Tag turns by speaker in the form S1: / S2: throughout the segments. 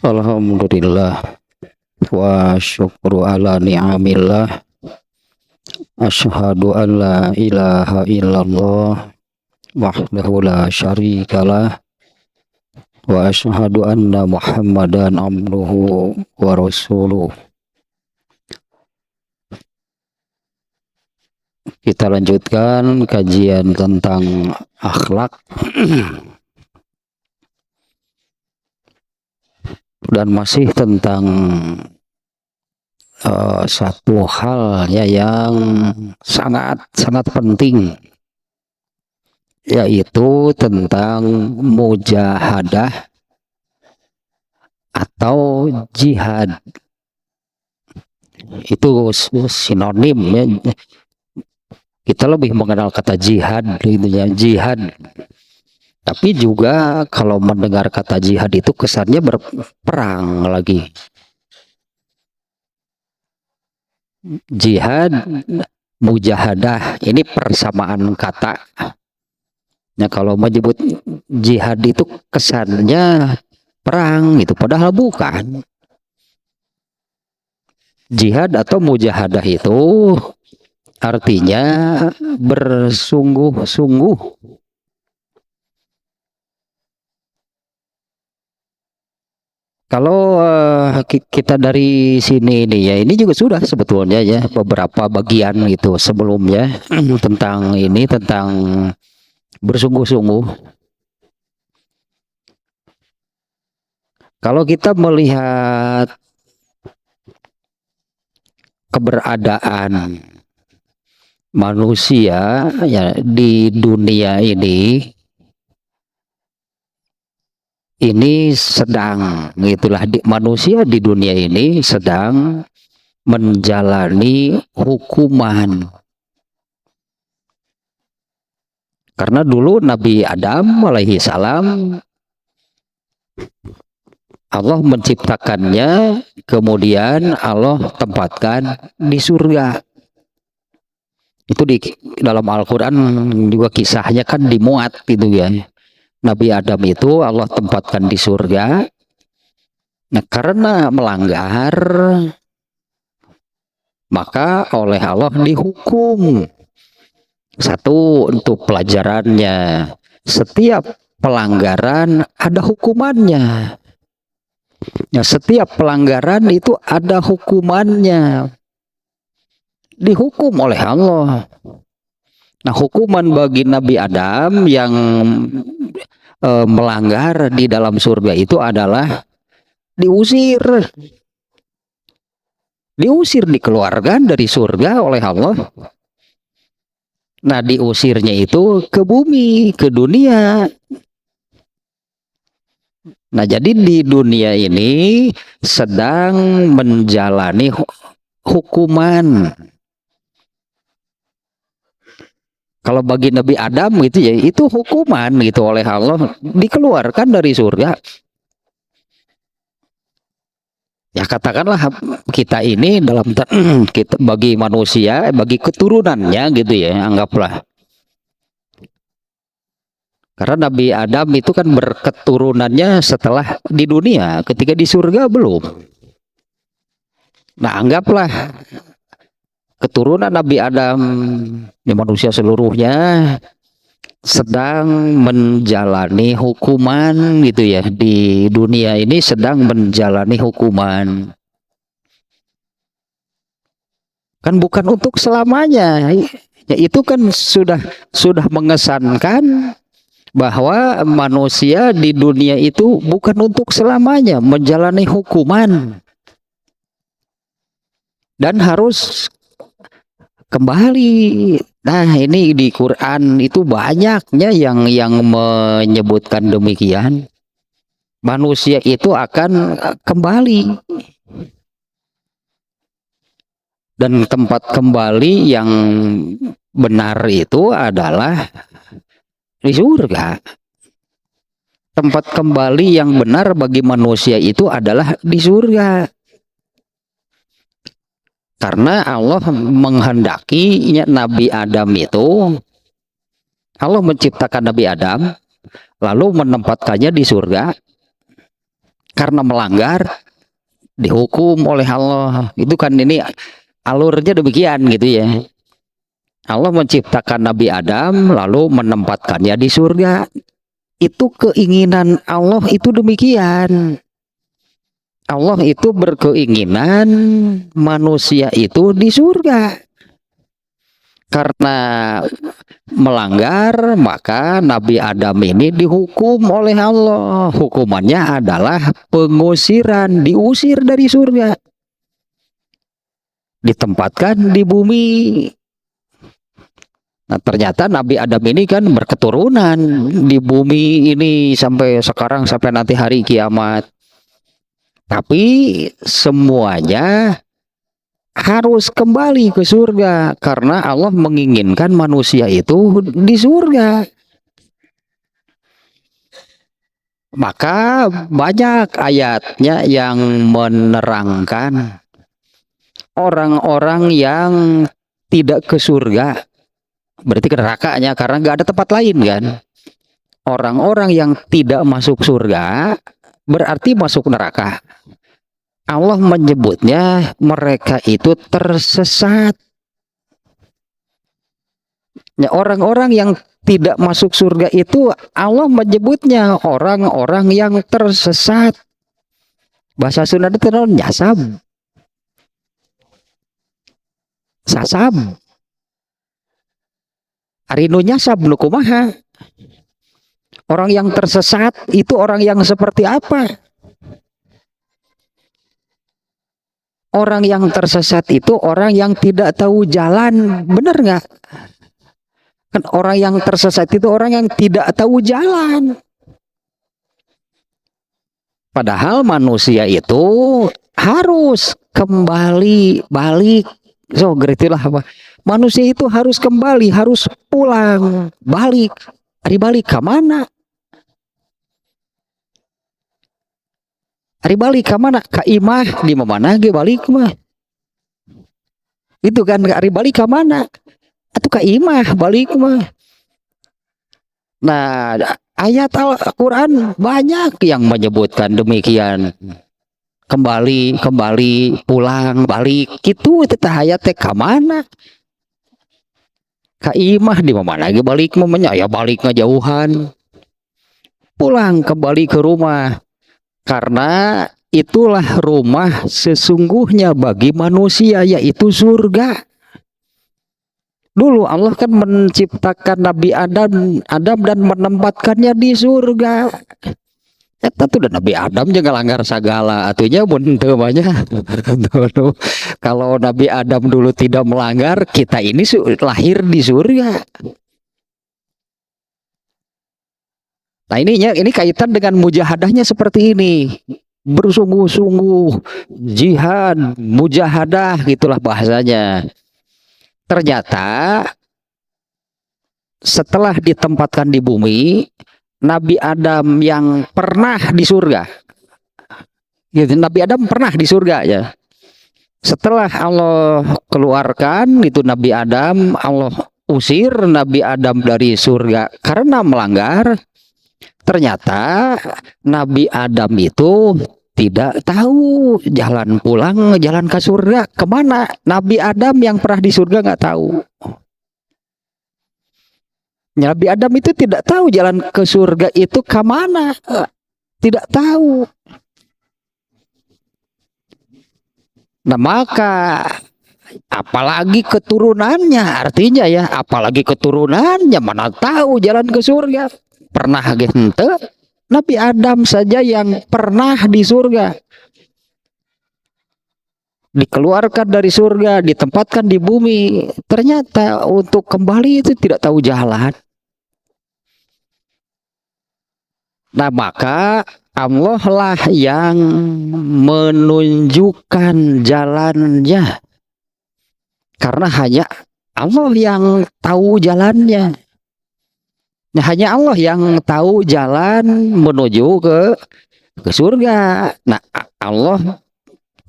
S1: Alhamdulillah wa syukru ala ni'amillah. Asyhadu an la ilaha illallah wahdahu la syarikalah wa asyhadu anna Muhammadan abduhu wa rasuluh. Kita lanjutkan kajian tentang akhlak dan masih tentang satu hal ya yang sangat penting, yaitu tentang mujahadah atau jihad. Itu sinonim ya. Kita lebih mengenal kata jihad gitu ya, jihad. Tapi juga kalau mendengar kata jihad itu kesannya berperang lagi. Jihad, mujahadah, ini persamaan kata. Nah, kalau menyebut jihad itu kesannya perang gitu, padahal bukan. Jihad atau mujahadah itu artinya bersungguh-sungguh. Kalau kita dari sini ini ya, ini juga sudah sebetulnya ya beberapa bagian gitu sebelumnya tentang ini, tentang bersungguh-sungguh. Kalau kita melihat keberadaan manusia ya di dunia ini sedang gitulah, manusia di dunia ini sedang menjalani hukuman. Karena dulu Nabi Adam alaihi salam Allah menciptakannya, kemudian Allah tempatkan di surga. Itu di dalam Al-Quran juga kisahnya kan dimuat gitu ya. Nabi Adam itu Allah tempatkan di surga. Nah, karena melanggar, maka oleh Allah dihukum. Satu, untuk pelajarannya, setiap pelanggaran ada hukumannya. Ya, setiap pelanggaran itu ada hukumannya. Dihukum oleh Allah. Nah, hukuman bagi Nabi Adam yang melanggar di dalam surga itu adalah diusir, dikeluarkan dari surga oleh Allah. Nah, diusirnya itu ke bumi, ke dunia. Nah, jadi di dunia ini sedang menjalani hukuman. Kalau bagi Nabi Adam gitu ya, itu hukuman gitu oleh Allah, dikeluarkan dari surga. Ya, katakanlah kita ini dalam kita bagi manusia, bagi keturunannya gitu ya, anggaplah. Karena Nabi Adam itu kan berketurunannya setelah di dunia, ketika di surga belum. Nah, anggaplah keturunan Nabi Adam, di manusia seluruhnya sedang menjalani hukuman gitu ya, di dunia ini sedang menjalani hukuman. Kan bukan untuk selamanya. Ya, itu kan sudah mengesankan bahwa manusia di dunia itu bukan untuk selamanya menjalani hukuman. Dan harus kembali. Nah, ini di Quran itu banyaknya yang menyebutkan demikian. Manusia itu akan kembali. Dan tempat kembali yang benar itu adalah di surga. Tempat kembali yang benar bagi manusia itu adalah di surga. Karena Allah menghendaki Nabi Adam itu, Allah menciptakan Nabi Adam, lalu menempatkannya di surga. karena melanggar dihukum oleh Allah. Itu kan ini alurnya demikian gitu ya. Allah menciptakan Nabi Adam lalu menempatkannya di surga. Itu keinginan Allah itu demikian. Allah itu berkeinginan manusia itu di surga. Karena melanggar, maka Nabi Adam ini dihukum oleh Allah. Hukumannya adalah pengusiran, diusir dari surga. Ditempatkan di bumi. Nah, ternyata Nabi Adam ini kan berketurunan di bumi ini sampai sekarang, sampai nanti hari kiamat. Tapi semuanya harus kembali ke surga karena Allah menginginkan manusia itu di surga. Maka banyak ayatnya yang menerangkan orang-orang yang tidak ke surga, berarti ke nerakanya, karena nggak ada tempat lain kan. Orang-orang yang tidak masuk surga berarti masuk neraka. Allah menyebutnya mereka itu tersesat. Ya, orang-orang yang tidak masuk surga itu Allah menyebutnya orang-orang yang tersesat. Bahasa Sunda itu nyasab. Sasab. Arinu nyasab nu kumaha. Orang yang tersesat itu orang yang seperti apa? Orang yang tersesat itu orang yang tidak tahu jalan, benar nggak? Kan orang yang tersesat itu orang yang tidak tahu jalan. Padahal manusia itu harus kembali balik. So, geritulah apa? Manusia itu harus kembali, harus pulang, balik. Hari balik ke mana? Hari balik ke mana? Ka imah di mana ge balik mah. Itu kan hari balik ke mana? Atau ka imah balik mah. Nah, ayat Al-Qur'an banyak yang menyebutkan demikian. Kembali, pulang, balik. Gitu teh ayat teh ka mana? Ka imah di mana ge balik mah ya balik ngajauhan. Pulang kembali ke rumah. Karena itulah rumah sesungguhnya bagi manusia, yaitu surga. Dulu Allah kan menciptakan Nabi Adam dan menempatkannya di surga. Tentu dan Nabi Adam jangan langgar segala atunya buntu banyak. Kalau Nabi Adam dulu tidak melanggar, kita ini lahir di surga. Nah ini kaitan dengan mujahadahnya seperti ini. Bersungguh-sungguh, jihad, mujahadah, gitulah bahasanya. Ternyata setelah ditempatkan di bumi, Nabi Adam yang pernah di surga, gitu, Nabi Adam pernah di surga ya. Setelah Allah keluarkan itu Nabi Adam, Allah usir Nabi Adam dari surga karena melanggar. Ternyata Nabi Adam itu tidak tahu jalan pulang, jalan ke surga kemana. Nabi Adam yang pernah di surga nggak tahu. Nabi Adam itu tidak tahu jalan ke surga itu kemana, tidak tahu. Nah maka apalagi keturunannya, artinya ya apalagi keturunannya mana tahu jalan ke surga. Pernah gitu, Nabi Adam saja yang pernah di surga, dikeluarkan dari surga, ditempatkan di bumi, ternyata untuk kembali itu tidak tahu jalan. Nah maka Allah lah yang menunjukkan jalannya, karena hanya Allah yang tahu jalannya. Nah, hanya Allah yang tahu jalan menuju ke surga. Nah, Allah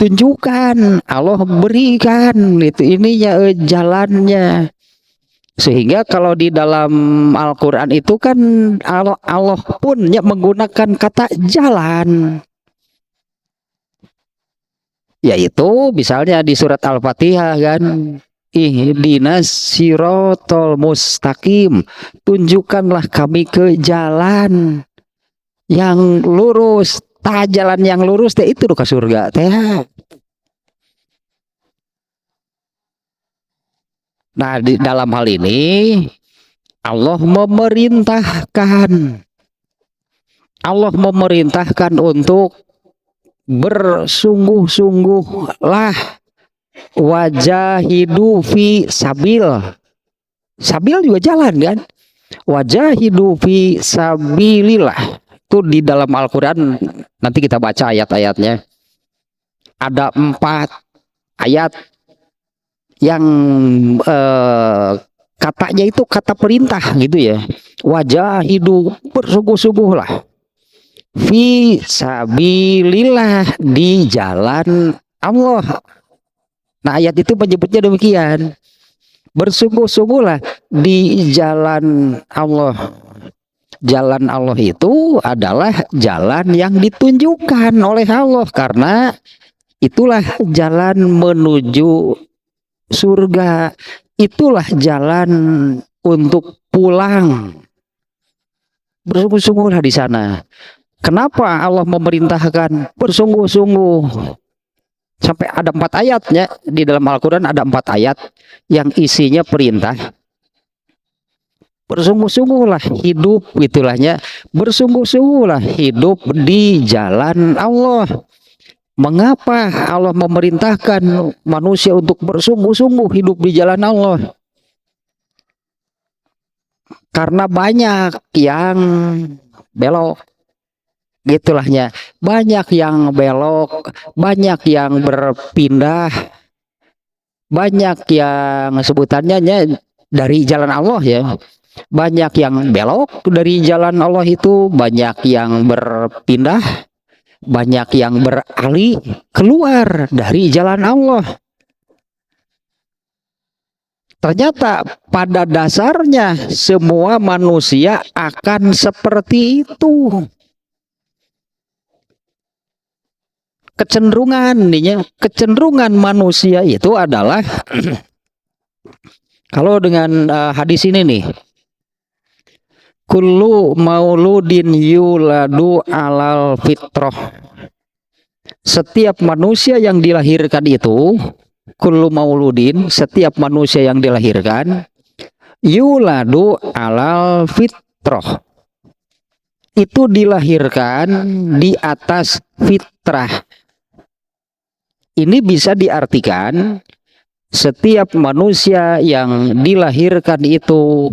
S1: tunjukkan, Allah berikan itu ininya jalannya. Sehingga kalau di dalam Al-Qur'an itu kan Allah pun menggunakan kata jalan. Yaitu misalnya di surat Al-Fatihah kan, ihdinas sirotol mustaqim, tunjukkanlah kami ke jalan yang lurus. Jalan yang lurus teh itu ke surga teh. Nah, di dalam hal ini Allah memerintahkan untuk bersungguh-sungguhlah, wajahidu fi sabil. Sabil juga jalan kan? Wajahidu fi sabilillah. Itu di dalam Al-Qur'an, nanti kita baca ayat-ayatnya. Ada 4 ayat yang katanya itu kata perintah gitu ya. Wajahidu, bersungguh-sungguhlah, fi sabilillah, di jalan Allah. Nah, ayat itu menyebutnya demikian. Bersungguh-sungguhlah di jalan Allah. Jalan Allah itu adalah jalan yang ditunjukkan oleh Allah, karena itulah jalan menuju surga. Itulah jalan untuk pulang. Bersungguh-sungguhlah di sana. Kenapa Allah memerintahkan bersungguh-sungguh? Sampai ada 4 ayatnya di dalam Al-Quran, ada 4 ayat yang isinya perintah. Bersungguh-sungguhlah hidup, itulahnya. Bersungguh-sungguhlah hidup di jalan Allah. Mengapa Allah memerintahkan manusia untuk bersungguh-sungguh hidup di jalan Allah? Karena banyak yang belok, gitulahnya. Banyak yang belok, banyak yang berpindah, banyak yang sebutannya dari jalan Allah ya. Banyak yang belok dari jalan Allah itu, banyak yang berpindah, banyak yang beralih keluar dari jalan Allah. Ternyata pada dasarnya semua manusia akan seperti itu. Kecenderungan manusia itu adalah kalau dengan hadis ini nih, kullu mauludin yuladu alal fitrah. Setiap manusia yang dilahirkan itu, kullu mauludin, setiap manusia yang dilahirkan, yuladu alal fitrah, itu dilahirkan di atas fitrah. Ini bisa diartikan setiap manusia yang dilahirkan itu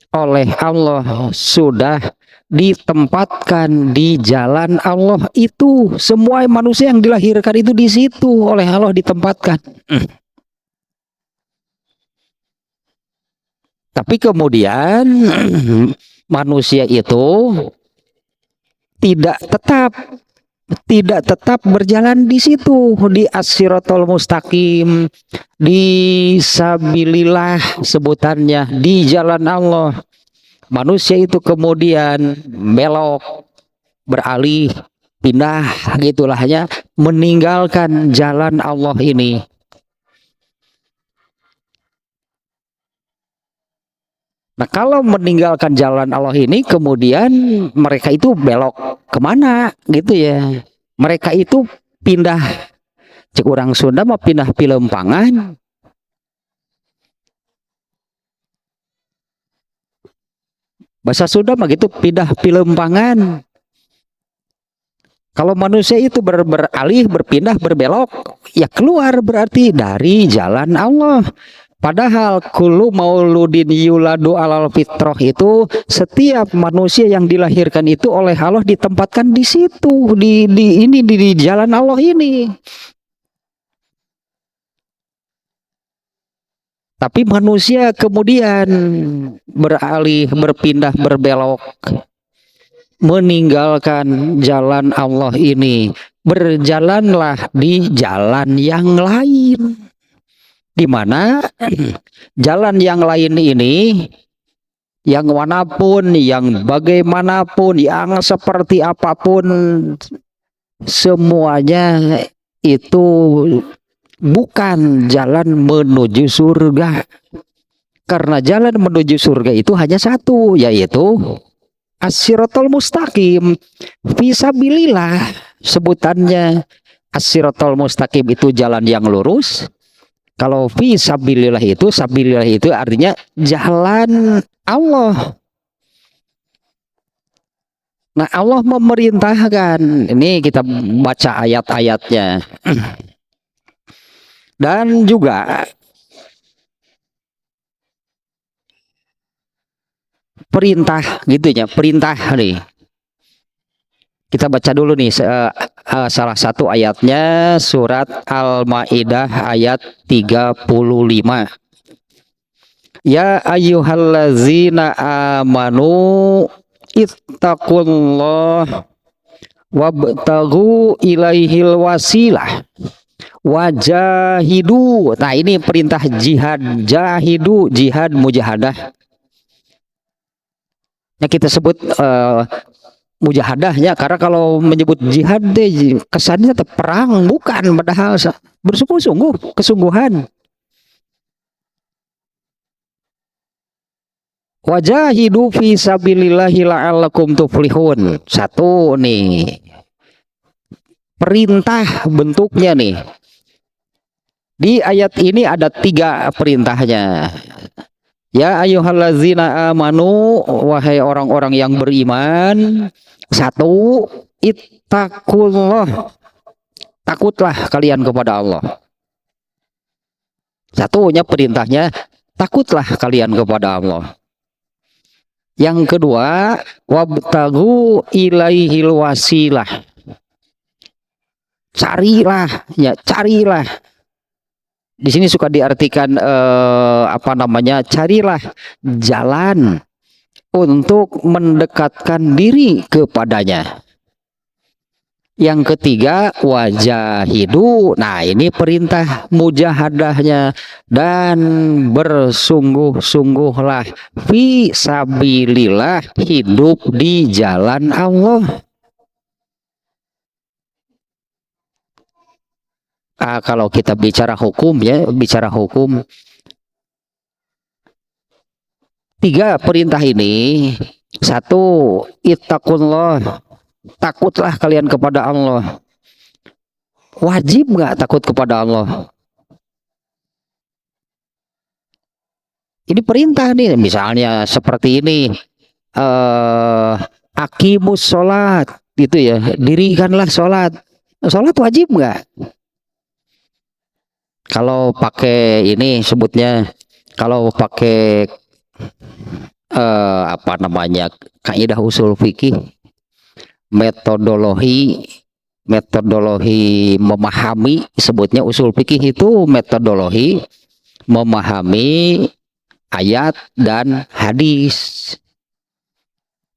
S1: oleh Allah sudah ditempatkan di jalan Allah itu. Semua manusia yang dilahirkan itu di situ oleh Allah ditempatkan. Tapi kemudian manusia itu tidak tetap berjalan di situ, di as-siratal mustaqim, di sabilillah sebutannya, di jalan Allah. Manusia itu kemudian belok, beralih, pindah, gitulahnya, meninggalkan jalan Allah ini. Nah, kalau meninggalkan jalan Allah ini, kemudian mereka itu belok kemana gitu ya. Mereka itu pindah, cek orang Sunda mau pindah pilempangan. Bahasa Sunda mah gitu, pindah pilempangan. Kalau manusia itu beralih, berpindah, berbelok, ya keluar berarti dari jalan Allah. Padahal kullu mauludin yuladu alal fitrah itu, setiap manusia yang dilahirkan itu oleh Allah ditempatkan di situ, di jalan Allah ini. Tapi manusia kemudian beralih, berpindah, berbelok, meninggalkan jalan Allah ini. Berjalanlah di jalan yang lain. Di mana jalan yang lain ini, yang manapun, yang bagaimanapun, yang seperti apapun, semuanya itu bukan jalan menuju surga. Karena jalan menuju surga itu hanya satu, yaitu as-siratal mustaqim. Fisabilillah sebutannya. As-siratal mustaqim itu jalan yang lurus. Kalau fisabilillah itu artinya jalan Allah. Nah, Allah memerintahkan. Ini kita baca ayat-ayatnya. Dan juga perintah gitu ya, perintah nih. Kita baca dulu nih salah satu ayatnya, surat Al-Maidah ayat 35. Ya ayyuhallazina amanu ittaqullah wabtaghu ilaihil wasilah wajahidu. Nah, ini perintah jihad, jahidu, jihad mujahadah. Ya, kita sebut mujahadahnya, karena kalau menyebut jihad deh kesannya tetap perang, bukan, padahal bersungguh-sungguh, kesungguhan. Wajahidu fi sabilillahi la'allakum tuflihun. Satu nih, perintah bentuknya nih. Di ayat ini ada 3 perintahnya. Ya ayyuhallazina amanu, wahai orang-orang yang beriman. 1, ittaqullah, takutlah kalian kepada Allah. Satunya perintahnya, takutlah kalian kepada Allah. Yang kedua, wabtaghu ilaihil wasilah, carilah, ya carilah. Di sini suka diartikan carilah jalan untuk mendekatkan diri kepadanya. Yang ketiga, wajahidu. Nah, ini perintah mujahadahnya, dan bersungguh-sungguhlah fi sabilillah, hidup di jalan Allah. Kalau kita bicara hukum ya, bicara hukum, 3 perintah ini. 1, ittaqullah, takutlah kalian kepada Allah. Wajib nggak takut kepada Allah? Ini perintah nih, misalnya seperti ini, aqimus sholat, gitu ya, dirikanlah sholat. Sholat wajib nggak? Kalau pakai ini sebutnya, kalau pakai kaidah usul fikih, metodologi memahami, sebutnya usul fikih itu metodologi memahami ayat dan hadis.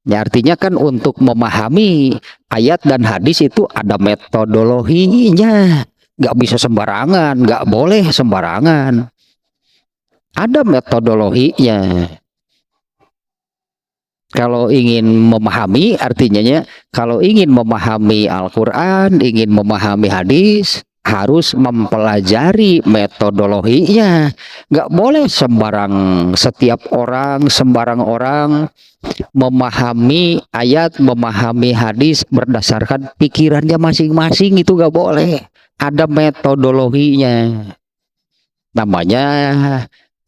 S1: Ya, artinya kan untuk memahami ayat dan hadis itu ada metodologinya. Nggak bisa sembarangan, nggak boleh sembarangan. Ada metodologinya. Kalau ingin memahami, artinya kalau ingin memahami Al-Quran, ingin memahami hadis, harus mempelajari metodologinya. Nggak boleh setiap orang, sembarang orang memahami ayat, memahami hadis berdasarkan pikirannya masing-masing, itu nggak boleh. Ada metodologinya. Namanya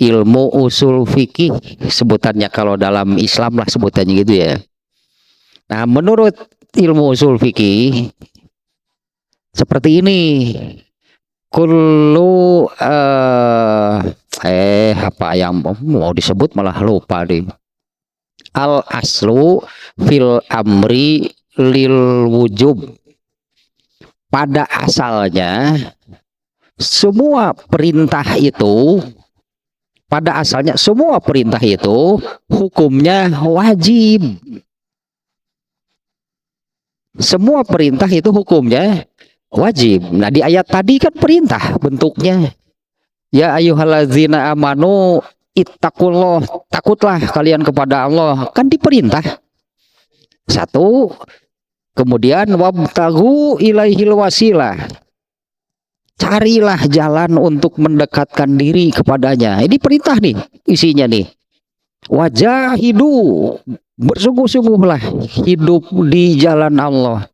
S1: ilmu usul fikih sebutannya, kalau dalam Islam lah sebutannya gitu ya. Nah, menurut ilmu usul fikih seperti ini. Kullu apa yang mau disebut malah lupa deh. Al aslu fil amri lil wujub. Pada asalnya semua perintah itu, hukumnya wajib. Semua perintah itu hukumnya wajib. Nah, di ayat tadi kan perintah bentuknya. Ya ayyuhallazina amanu ittaqullah, takutlah kalian kepada Allah. Kan diperintah. 1, kemudian wabtaghu ilaihil wasilah. Carilah jalan untuk mendekatkan diri kepadanya. Ini perintah nih, isinya nih. Wajahidu, bersungguh-sungguhlah hidup di jalan Allah.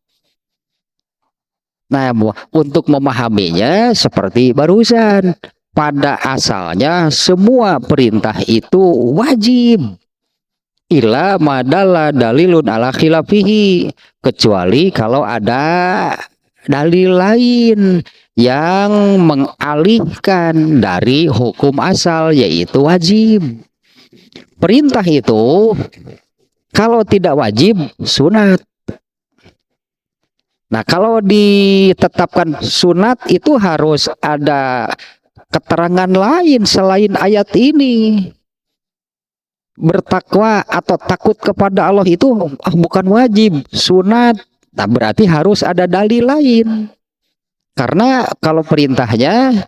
S1: Nah, untuk memahaminya seperti barusan, pada asalnya semua perintah itu wajib. Ila madalla dalilun ala khilafihi, kecuali kalau ada dalil lain yang mengalihkan dari hukum asal, yaitu wajib. Perintah itu kalau tidak wajib sunat. Nah, kalau ditetapkan sunat itu harus ada keterangan lain selain ayat ini. Bertakwa atau takut kepada Allah itu bukan wajib, sunat. Nah, berarti harus ada dalil lain. Karena kalau perintahnya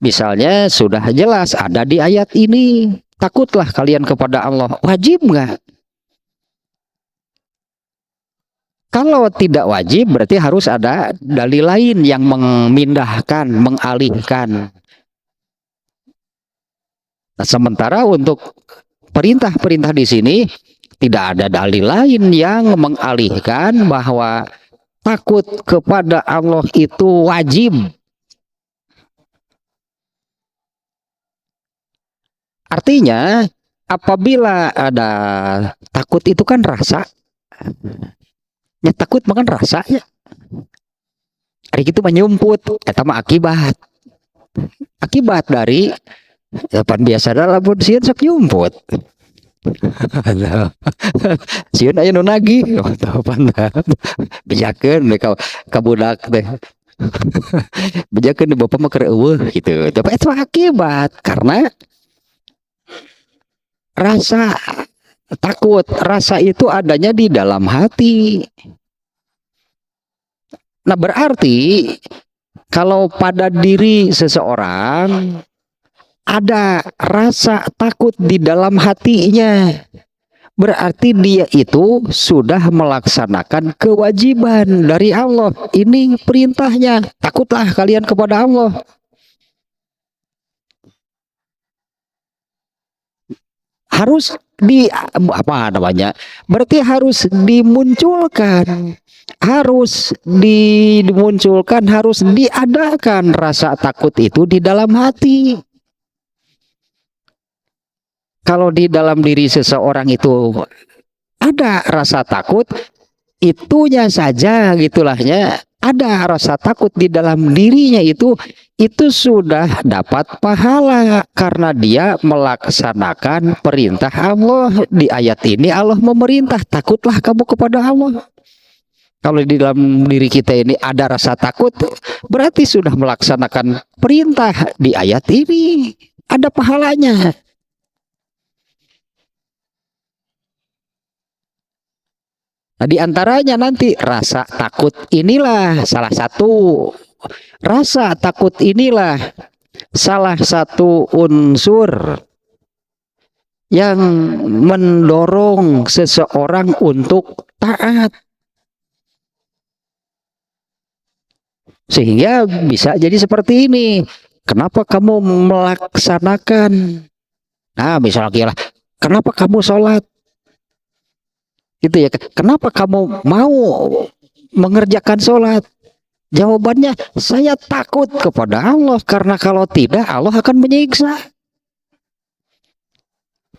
S1: misalnya sudah jelas ada di ayat ini, takutlah kalian kepada Allah, wajib nggak? Kalau tidak wajib berarti harus ada dalil lain yang memindahkan, mengalihkan. Nah, sementara untuk perintah-perintah di sini tidak ada dalil lain yang mengalihkan bahwa takut kepada Allah itu wajib. Artinya apabila ada takut itu kan rasa. Ya, takut makan rasa ya. Hari itu menyumput, eta mah akibat. Akibat dari pan biasa dalam pun sieun sok nyumput. Sieun aya nu nagih, tah pan bejakeun ka budak teh. Bejakeun bapak mah keur eueuh gitu. Tapi itu akibat karena rasa takut, rasa itu adanya di dalam hati. Nah, berarti kalau pada diri seseorang ada rasa takut di dalam hatinya, berarti dia itu sudah melaksanakan kewajiban dari Allah. Ini perintahnya, takutlah kalian kepada Allah. Harus apa namanya? Berarti harus dimunculkan, harus dimunculkan, harus diadakan rasa takut itu di dalam hati. Kalau di dalam diri seseorang itu ada rasa takut, itunya saja gitulahnya, ada rasa takut di dalam dirinya itu sudah dapat pahala karena dia melaksanakan perintah Allah. Di ayat ini Allah memerintah, takutlah kamu kepada Allah. Kalau di dalam diri kita ini ada rasa takut, berarti sudah melaksanakan perintah di ayat ini, ada pahalanya. Nah, di antaranya nanti rasa takut inilah salah satu. Rasa takut inilah salah satu unsur yang mendorong seseorang untuk taat. Sehingga bisa jadi seperti ini. Kenapa kamu melaksanakan? Nah, misalnya kenapa kamu sholat? Gitu ya, kenapa kamu mau mengerjakan sholat? Jawabannya, saya takut kepada Allah, karena kalau tidak Allah akan menyiksa.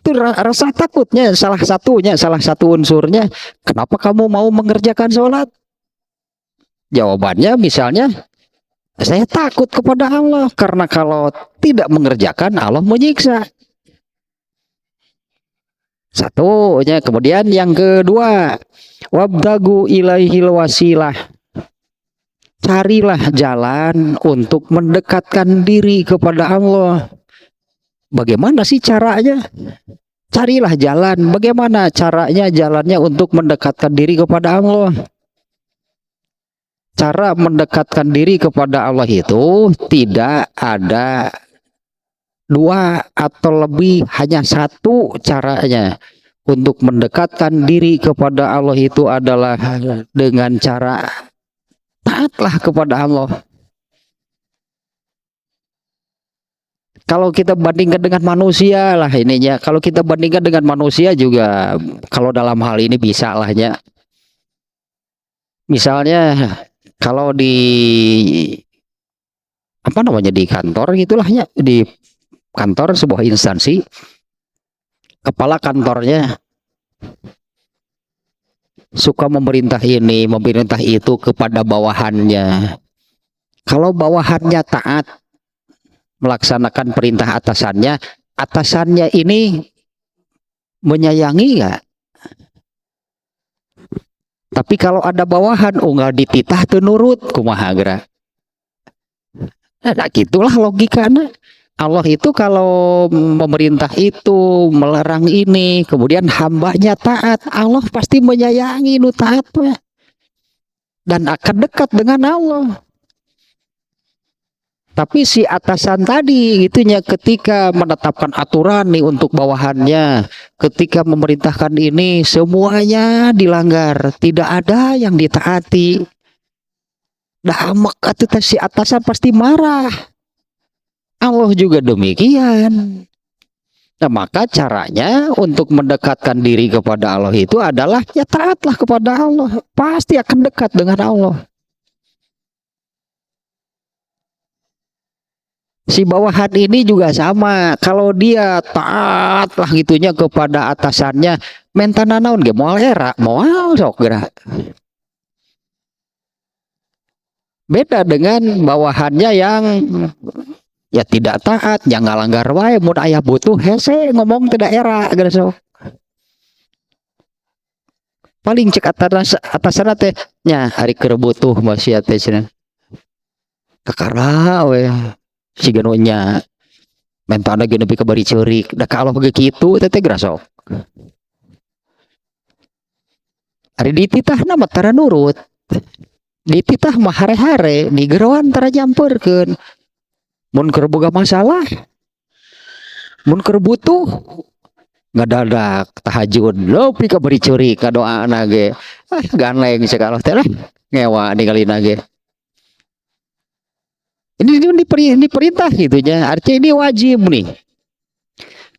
S1: Itu rasa takutnya, salah satu unsurnya. Kenapa kamu mau mengerjakan sholat? Jawabannya misalnya, saya takut kepada Allah, karena kalau tidak mengerjakan Allah menyiksa. Satunya. Kemudian yang kedua, wabdagu ilaihil wasilah, carilah jalan untuk mendekatkan diri kepada Allah. Bagaimana sih caranya? Carilah jalan. Bagaimana caranya, jalannya untuk mendekatkan diri kepada Allah? Cara mendekatkan diri kepada Allah itu tidak ada dua atau lebih, hanya satu caranya. Untuk mendekatkan diri kepada Allah itu adalah dengan cara taatlah kepada Allah. Kalau kita bandingkan dengan manusia lah ininya, kalau kita bandingkan dengan manusia juga, kalau dalam hal ini bisa lahnya. Misalnya kalau di apa namanya di kantor gitulah ya, di kantor sebuah instansi, kepala kantornya suka memerintah ini, memerintah itu kepada bawahannya. Kalau bawahannya taat melaksanakan perintah atasannya, atasannya ini menyayangi nggak? Tapi kalau ada bawahan, nggak dititah tuh nurut, kumaha geura. Nah, gitulah logikanya. Allah itu kalau memerintah itu, melarang ini, kemudian hambanya taat, Allah pasti menyayangi nu taat dan akan dekat dengan Allah. Tapi si atasan tadi gitunya ketika menetapkan aturan nih untuk bawahannya, ketika memerintahkan ini semuanya dilanggar, tidak ada yang ditaati. Damak atuh si atasan pasti marah. Allah juga demikian. Nah, maka caranya untuk mendekatkan diri kepada Allah itu adalah ya taatlah kepada Allah, pasti akan dekat dengan Allah. Si bawahan ini juga sama, kalau dia taat lah gitunya kepada atasannya, mentana naon ge moal era, moal sok geura. Beda dengan bawahannya yang ya tidak taat, yang ngalanggar wae, mun aya butuh hese ngomong tidak era geura sok. Paling cek atasan teh nya hari keur butuh masih teh cenah. Kakara we siganonya mentana ge nepi ka bari ceurik, da ka Allah ge kitu teh geura sok. Ari dititahna mah tara nurut. Dititah mah hare-hare, digeroan tara nyampeurkeun. Mun keur boga masalah, mun keur butuh ngadadak tahajud, nepi ka bari ceurik ka doana ge. Ganleng ceuk Allah teh lah, ngewa ningalina ge. Ini perintah gitunya, artinya ini wajib nih.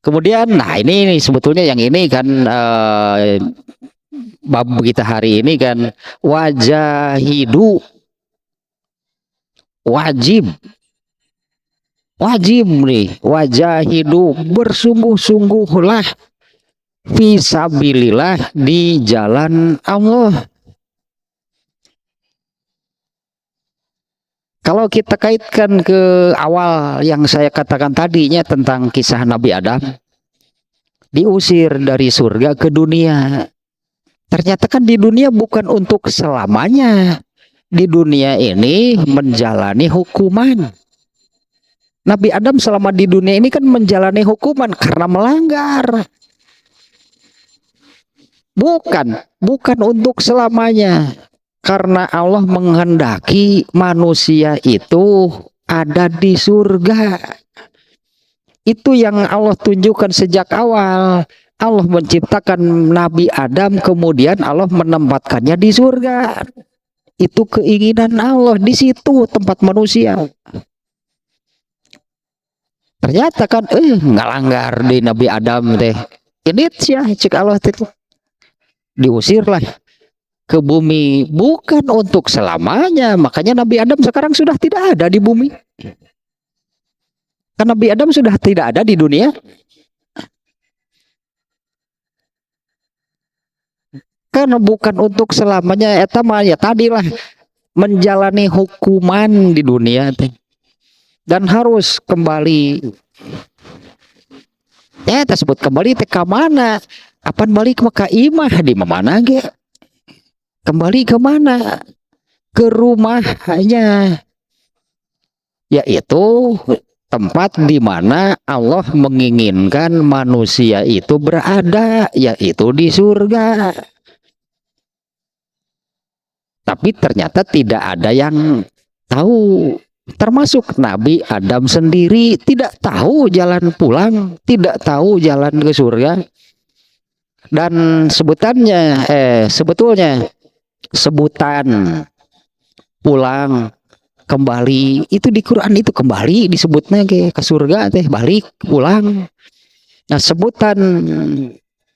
S1: Kemudian, nah ini sebetulnya yang ini kan bab kita hari ini kan wajahidu, wajib nih, wajahidu bersungguh-sungguhlah fisabilillah di jalan Allah. Kalau kita kaitkan ke awal yang saya katakan tadinya tentang kisah Nabi Adam diusir dari surga ke dunia. Ternyata kan di dunia bukan untuk selamanya. Di dunia ini menjalani hukuman. Nabi Adam selama di dunia ini kan menjalani hukuman karena melanggar. Bukan untuk selamanya. Karena Allah menghendaki manusia itu ada di surga. Itu yang Allah tunjukkan sejak awal. Allah menciptakan Nabi Adam, kemudian Allah menempatkannya di surga. Itu keinginan Allah, di situ tempat manusia. Ternyata kan ngalanggar di Nabi Adam teh. Ini sih cek Allah itu. Diusirlah ke bumi, bukan untuk selamanya. Makanya Nabi Adam sekarang sudah tidak ada di bumi. Karena Nabi Adam sudah tidak ada di dunia. Karena bukan untuk selamanya. Eta mah ya tadilah menjalani hukuman di dunia dan harus kembali. Ya tersebut kembali ke mana? Apan balik ke imah di mana ge? Kembali ke mana? Ke rumahnya. Yaitu tempat di mana Allah menginginkan manusia itu berada, yaitu di surga. Tapi ternyata tidak ada yang tahu. Termasuk Nabi Adam sendiri tidak tahu jalan pulang, tidak tahu jalan ke surga. Dan sebetulnya sebutan pulang kembali. Itu di Quran itu kembali disebutnya ke surga teh, balik pulang. Nah, sebutan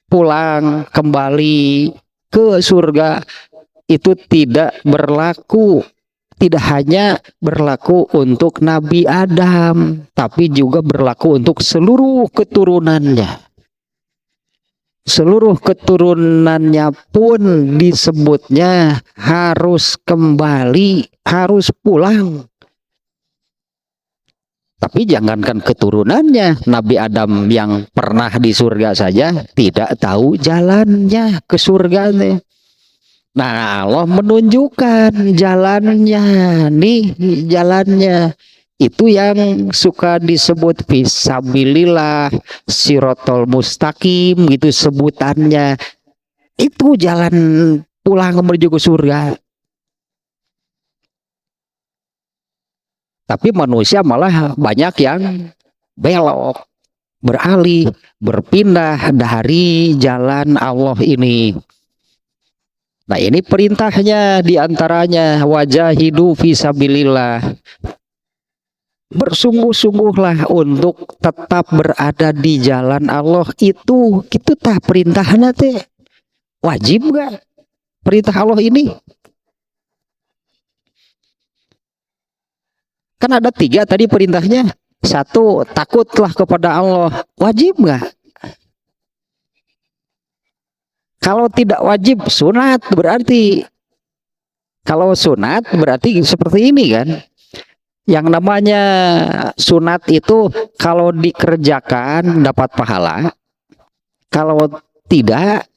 S1: pulang kembali ke surga itu tidak berlaku, tidak hanya berlaku untuk Nabi Adam, tapi juga berlaku untuk seluruh keturunannya. Seluruh keturunannya pun disebutnya harus kembali, harus pulang. Tapi jangankan keturunannya, Nabi Adam yang pernah di surga saja tidak tahu jalannya ke surga. Nah, Allah menunjukkan jalannya, nih jalannya. Itu yang suka disebut fisabilillah, sirotol mustaqim gitu sebutannya. Itu jalan pulang menuju ke surga. Tapi manusia malah banyak yang belok, beralih, berpindah dari jalan Allah ini. Nah, ini perintahnya diantaranya wajahidu fisabilillah. Bersungguh-sungguhlah untuk tetap berada di jalan Allah itu tak perintahnya teh. Wajib gak perintah Allah ini? Kan ada 3 tadi perintahnya. 1, takutlah kepada Allah. Wajib gak? Kalau tidak wajib, sunat berarti. Kalau sunat berarti seperti ini kan. Yang namanya sunat itu kalau dikerjakan dapat pahala. Kalau tidak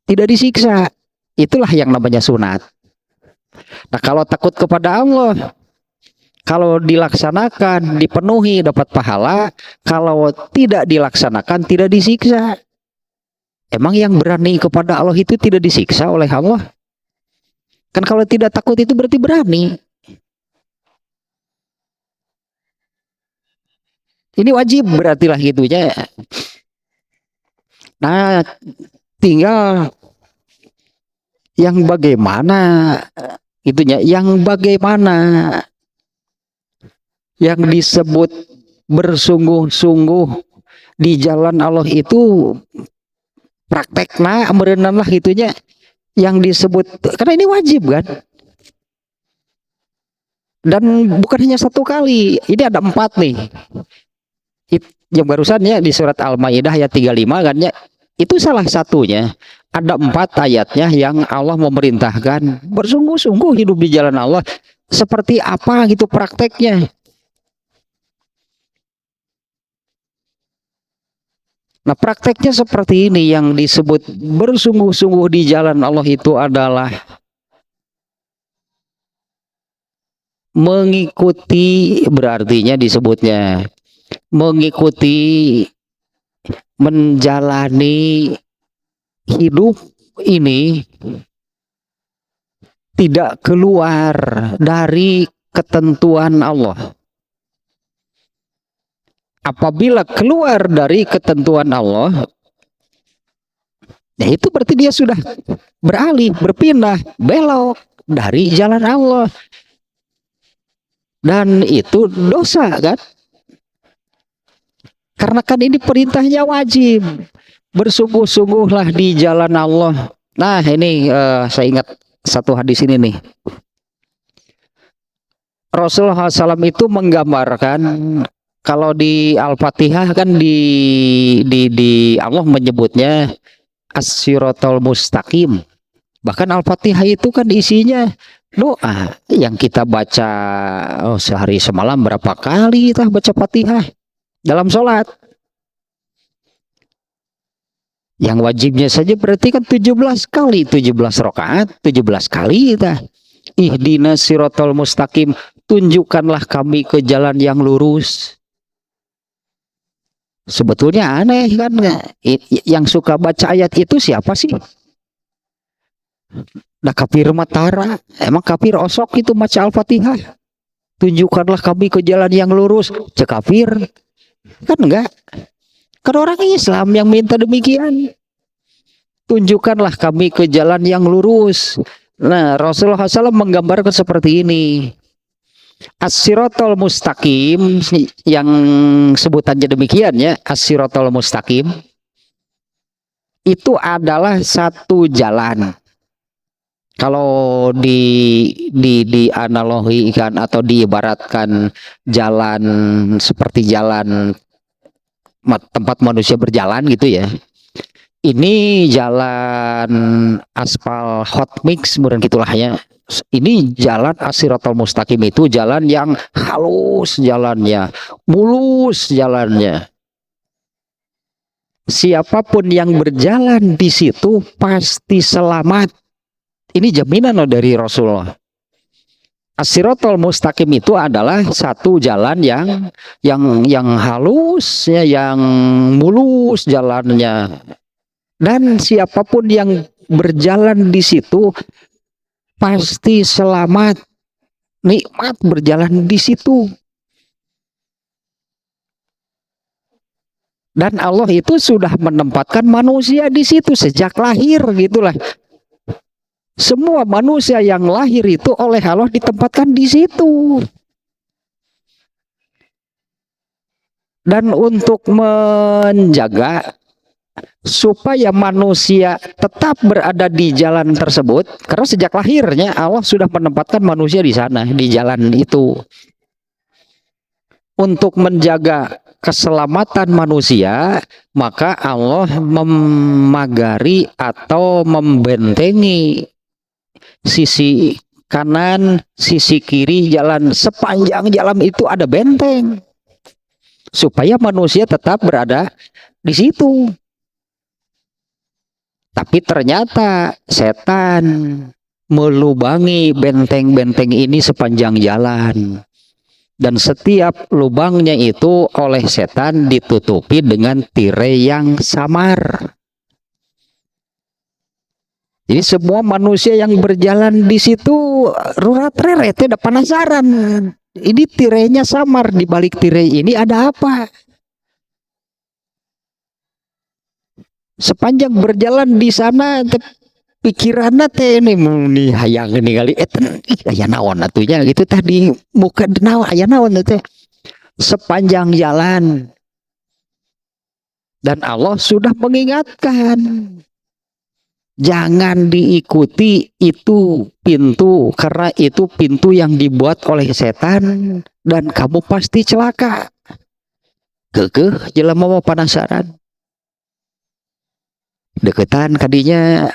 S1: disiksa. Itulah yang namanya sunat. Nah, kalau takut kepada Allah, kalau dilaksanakan, dipenuhi dapat pahala. Kalau tidak dilaksanakan, tidak disiksa. Emang yang berani kepada Allah itu tidak disiksa oleh Allah? Kan kalau tidak takut itu berarti berani. Ini wajib berarti lah gitunya. Nah, tinggal yang bagaimana itunya, yang bagaimana yang disebut bersungguh-sungguh di jalan Allah itu praktekna merenang lah itunya yang disebut, karena ini wajib kan, dan bukan hanya 1 kali, ini ada 4 nih. Yang barusan ya di surat Al-Maidah ayat 35 kan ya, itu salah satunya. Ada 4 ayatnya yang Allah memerintahkan bersungguh-sungguh hidup di jalan Allah. Seperti apa gitu prakteknya. Nah, prakteknya seperti ini yang disebut bersungguh-sungguh di jalan Allah itu adalah mengikuti, berartinya disebutnya mengikuti, menjalani hidup ini tidak keluar dari ketentuan Allah. Apabila keluar dari ketentuan Allah, ya itu berarti dia sudah beralih, berpindah, belok dari jalan Allah. Dan itu dosa kan? Karena kan ini perintahnya wajib. Bersungguh-sungguhlah di jalan Allah. Nah, ini saya ingat satu hadis ini nih. Rasulullah SAW itu menggambarkan, kalau di Al-Fatihah kan di Allah menyebutnya as-siratal mustaqim. Bahkan Al-Fatihah itu kan isinya doa yang kita baca sehari semalam berapa kali kita baca Fatihah dalam sholat. Yang wajibnya saja berarti kan 17 kali, 17 rakaat, 17 kali kita. Ihdinas siratal mustaqim, tunjukkanlah kami ke jalan yang lurus. Sebetulnya aneh kan, yang suka baca ayat itu siapa sih? Nah, kafir matara, emang kafir osok itu baca Al-Fatihah. Tunjukkanlah kami ke jalan yang lurus, cek kafir. Kan enggak? Kan orang Islam yang minta demikian. Tunjukkanlah kami ke jalan yang lurus. Nah, Rasulullah SAW menggambarkan seperti ini. As-siratal mustaqim yang sebutannya demikian ya, as-siratal mustaqim itu adalah satu jalan. Kalau dianalogikan atau diibaratkan jalan seperti jalan tempat manusia berjalan gitu ya. Ini jalan aspal hot mix kemudian gitulah ya. Ini jalan as-siratal mustaqim itu jalan yang halus jalannya, mulus jalannya. Siapapun yang berjalan di situ pasti selamat. Ini jaminan loh dari Rasulullah. As-siratal mustaqim itu adalah satu jalan yang halus ya, yang mulus jalannya. Dan siapapun yang berjalan di situ pasti selamat, nikmat berjalan di situ. Dan Allah itu sudah menempatkan manusia di situ sejak lahir gitulah. Semua manusia yang lahir itu oleh Allah ditempatkan di situ. Dan untuk menjaga supaya manusia tetap berada di jalan tersebut, karena sejak lahirnya Allah sudah menempatkan manusia di sana, di jalan itu. Untuk menjaga keselamatan manusia, maka Allah memagari atau membentengi sisi kanan, sisi kiri jalan, sepanjang jalan itu ada benteng supaya manusia tetap berada di situ. Tapi ternyata setan melubangi benteng-benteng ini sepanjang jalan. Dan setiap lubangnya itu oleh setan ditutupi dengan tirai yang samar. Jadi semua manusia yang berjalan di situ rurat reret udah penasaran. Ini tirainya samar, di balik tirai ini ada apa? Sepanjang berjalan di sana pikiranna teh ini hayang ini kali aya naon atunya gitu tadi muka naon aya naon teh sepanjang jalan. Dan Allah sudah mengingatkan jangan diikuti itu pintu, karena itu pintu yang dibuat oleh setan dan kamu pasti celaka. Kekeh jelema mau penasaran deketan kadinya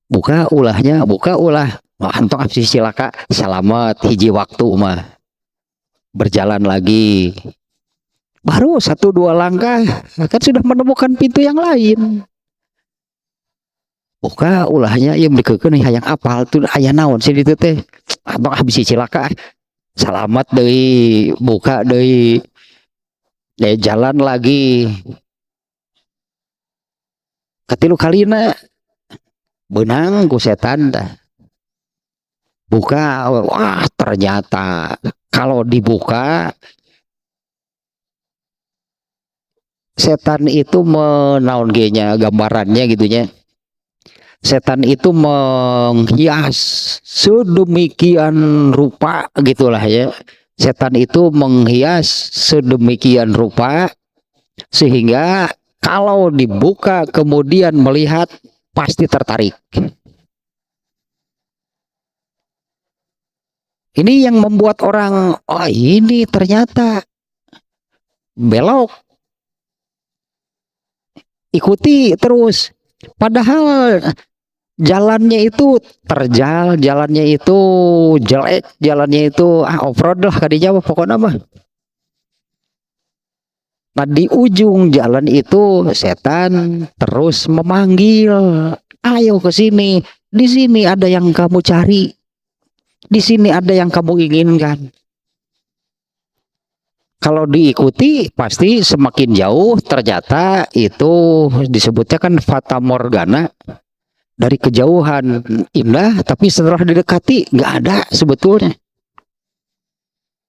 S1: buka ulahnya, buka ulah antong abis cilaka selamat hiji waktu mah berjalan lagi baru 1-2 langkah kan sudah menemukan pintu yang lain. Buka ulahnya yang dikekeun hayang apal tuh aya naon sih ditu teh antong abis cilaka selamat deui buka deui jalan lagi katilu kalina benang ku setan dah. Buka, wah ternyata kalau dibuka setan itu menaun nya gambarannya gitunya. Setan itu menghias sedemikian rupa gitulah ya. Setan itu menghias sedemikian rupa sehingga kalau dibuka kemudian melihat pasti tertarik. Ini yang membuat orang, oh ini ternyata belok. Ikuti terus. Padahal jalannya itu terjal, jalannya itu jelek, jalannya itu off-road lah kadinya pokoknya mah. Nah di ujung jalan itu setan terus memanggil, ayo ke sini, di sini ada yang kamu cari, di sini ada yang kamu inginkan. Kalau diikuti pasti semakin jauh, ternyata itu disebutnya kan fata morgana, dari kejauhan indah, tapi setelah didekati nggak ada sebetulnya.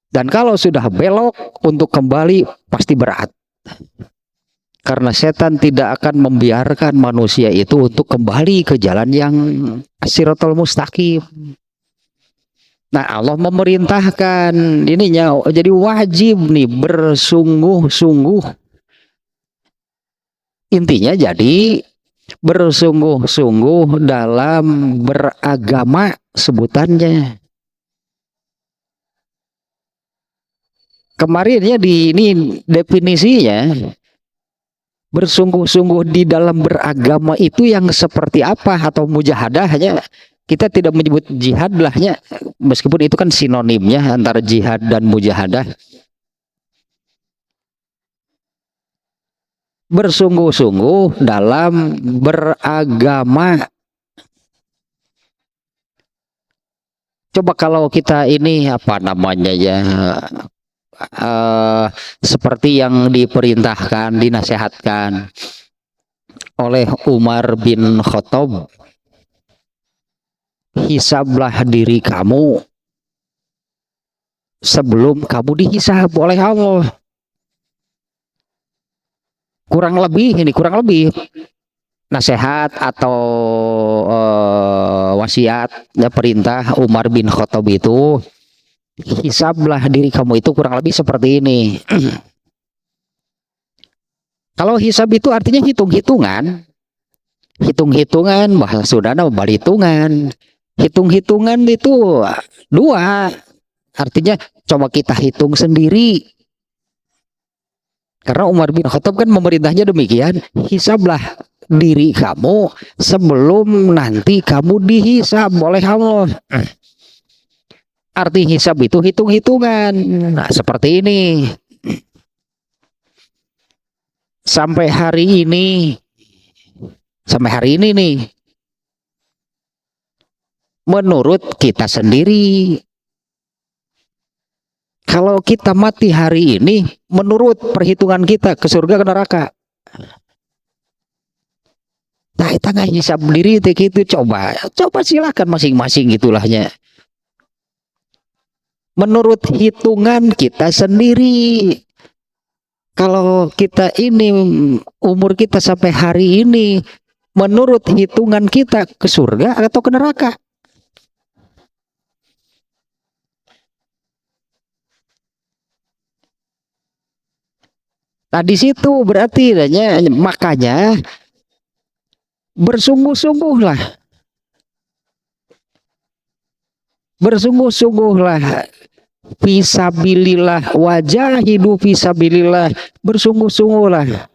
S1: Dan kalau sudah belok untuk kembali pasti berat. Karena setan tidak akan membiarkan manusia itu untuk kembali ke jalan yang as-siratal mustaqim. Nah, Allah memerintahkan ininya, jadi wajib nih bersungguh-sungguh. Intinya jadi bersungguh-sungguh dalam beragama sebutannya. Kemarin ya di ini definisinya, bersungguh-sungguh di dalam beragama itu yang seperti apa, atau mujahadahnya. Kita tidak menyebut jihad lahnya, meskipun itu kan sinonimnya antara jihad dan mujahadah. Bersungguh-sungguh dalam beragama. Coba kalau kita ini apa namanya ya, seperti yang diperintahkan, dinasihatkan oleh Umar bin Khattab, hisablah diri kamu sebelum kamu dihisab oleh Allah. Kurang lebih nasihat atau wasiat ya, perintah Umar bin Khattab itu, hisablah diri kamu itu kurang lebih seperti ini. Kalau hisab itu artinya hitung-hitungan, bahasa Sundana berhitungan. Hitung-hitungan itu dua, artinya coba kita hitung sendiri. Karena Umar bin Khattab kan memerintahnya demikian, hisablah diri kamu sebelum nanti kamu dihisab oleh Allah. Arti hisab itu hitung-hitungan. Nah, seperti ini. Sampai hari ini nih, menurut kita sendiri, kalau kita mati hari ini, menurut perhitungan kita ke surga ke neraka. Nah, kita nggak hisab diri gitu. Coba silakan masing-masing gitulahnya. Menurut hitungan kita sendiri, kalau kita ini umur kita sampai hari ini, menurut hitungan kita ke surga atau ke neraka? Nah, di situ berarti makanya bersungguh-sungguhlah. Fisabilillah, wajahidu fisabilillah, bersungguh-sungguhlah.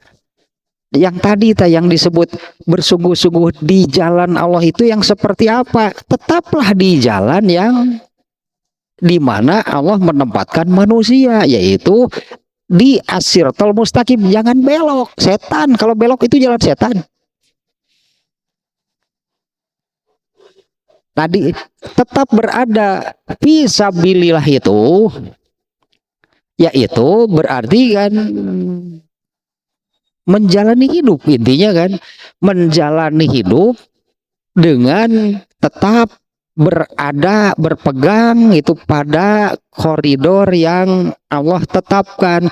S1: Yang tadi yang disebut bersungguh-sungguh di jalan Allah itu yang seperti apa? Tetaplah di jalan yang dimana Allah menempatkan manusia, yaitu di as-siratal mustaqim. Jangan belok, setan kalau belok itu jalan setan. Tadi tetap berada fisabilillah itu, yaitu berarti kan menjalani hidup, intinya kan menjalani hidup dengan tetap berpegang itu pada koridor yang Allah tetapkan,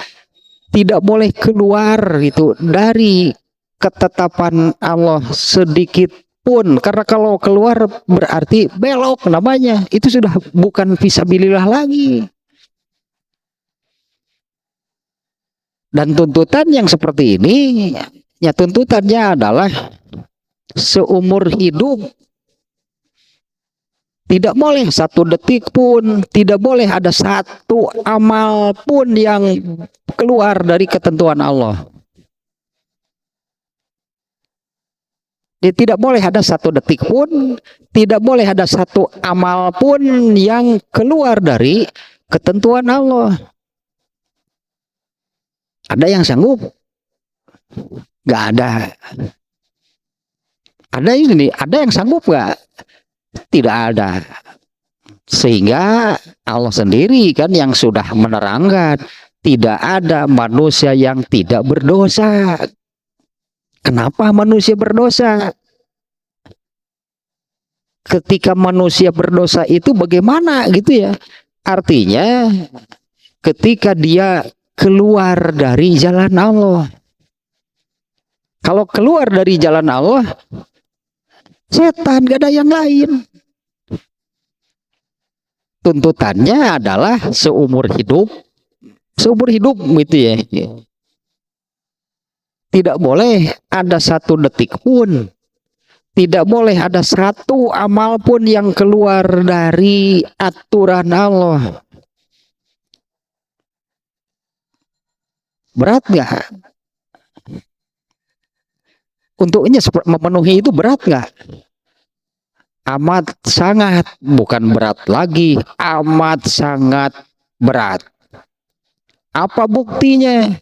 S1: tidak boleh keluar itu dari ketetapan Allah sedikit pun, karena kalau keluar berarti belok namanya, itu sudah bukan fisabilillah lagi. Dan tuntutan yang seperti ini ya, tuntutannya adalah seumur hidup tidak boleh satu detik pun, tidak boleh ada satu amal pun yang keluar dari ketentuan Allah. Tidak boleh ada satu detik pun, tidak boleh ada satu amal pun yang keluar dari ketentuan Allah. Ada yang sanggup? Gak ada. Ada ini, ada yang sanggup gak? Tidak ada. Sehingga Allah sendiri kan yang sudah menerangkan, tidak ada manusia yang tidak berdosa. Kenapa manusia berdosa? Ketika manusia berdosa itu bagaimana gitu ya? Artinya ketika dia keluar dari jalan Allah. Kalau keluar dari jalan Allah, setan, gak ada yang lain. tuntutannya adalah seumur hidup gitu ya. Tidak boleh ada satu detik pun, tidak boleh ada satu amal pun yang keluar dari aturan Allah. Berat nggak? Untuknya memenuhi itu berat nggak? Amat sangat, bukan berat lagi, amat sangat berat. Apa buktinya?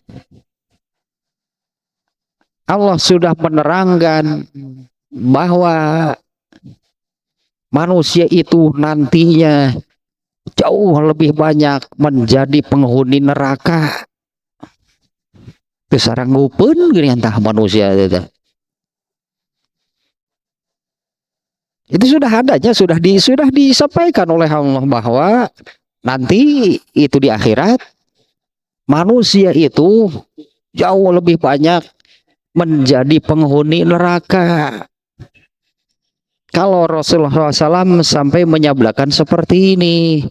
S1: Allah sudah menerangkan bahwa manusia itu nantinya jauh lebih banyak menjadi penghuni neraka. Kesaranggupan gini entah manusia itu. Itu sudah adanya, sudah disampaikan oleh Allah bahwa nanti itu di akhirat manusia itu jauh lebih banyak menjadi penghuni neraka. Kalau Rasulullah SAW sampai menyabdakan seperti ini,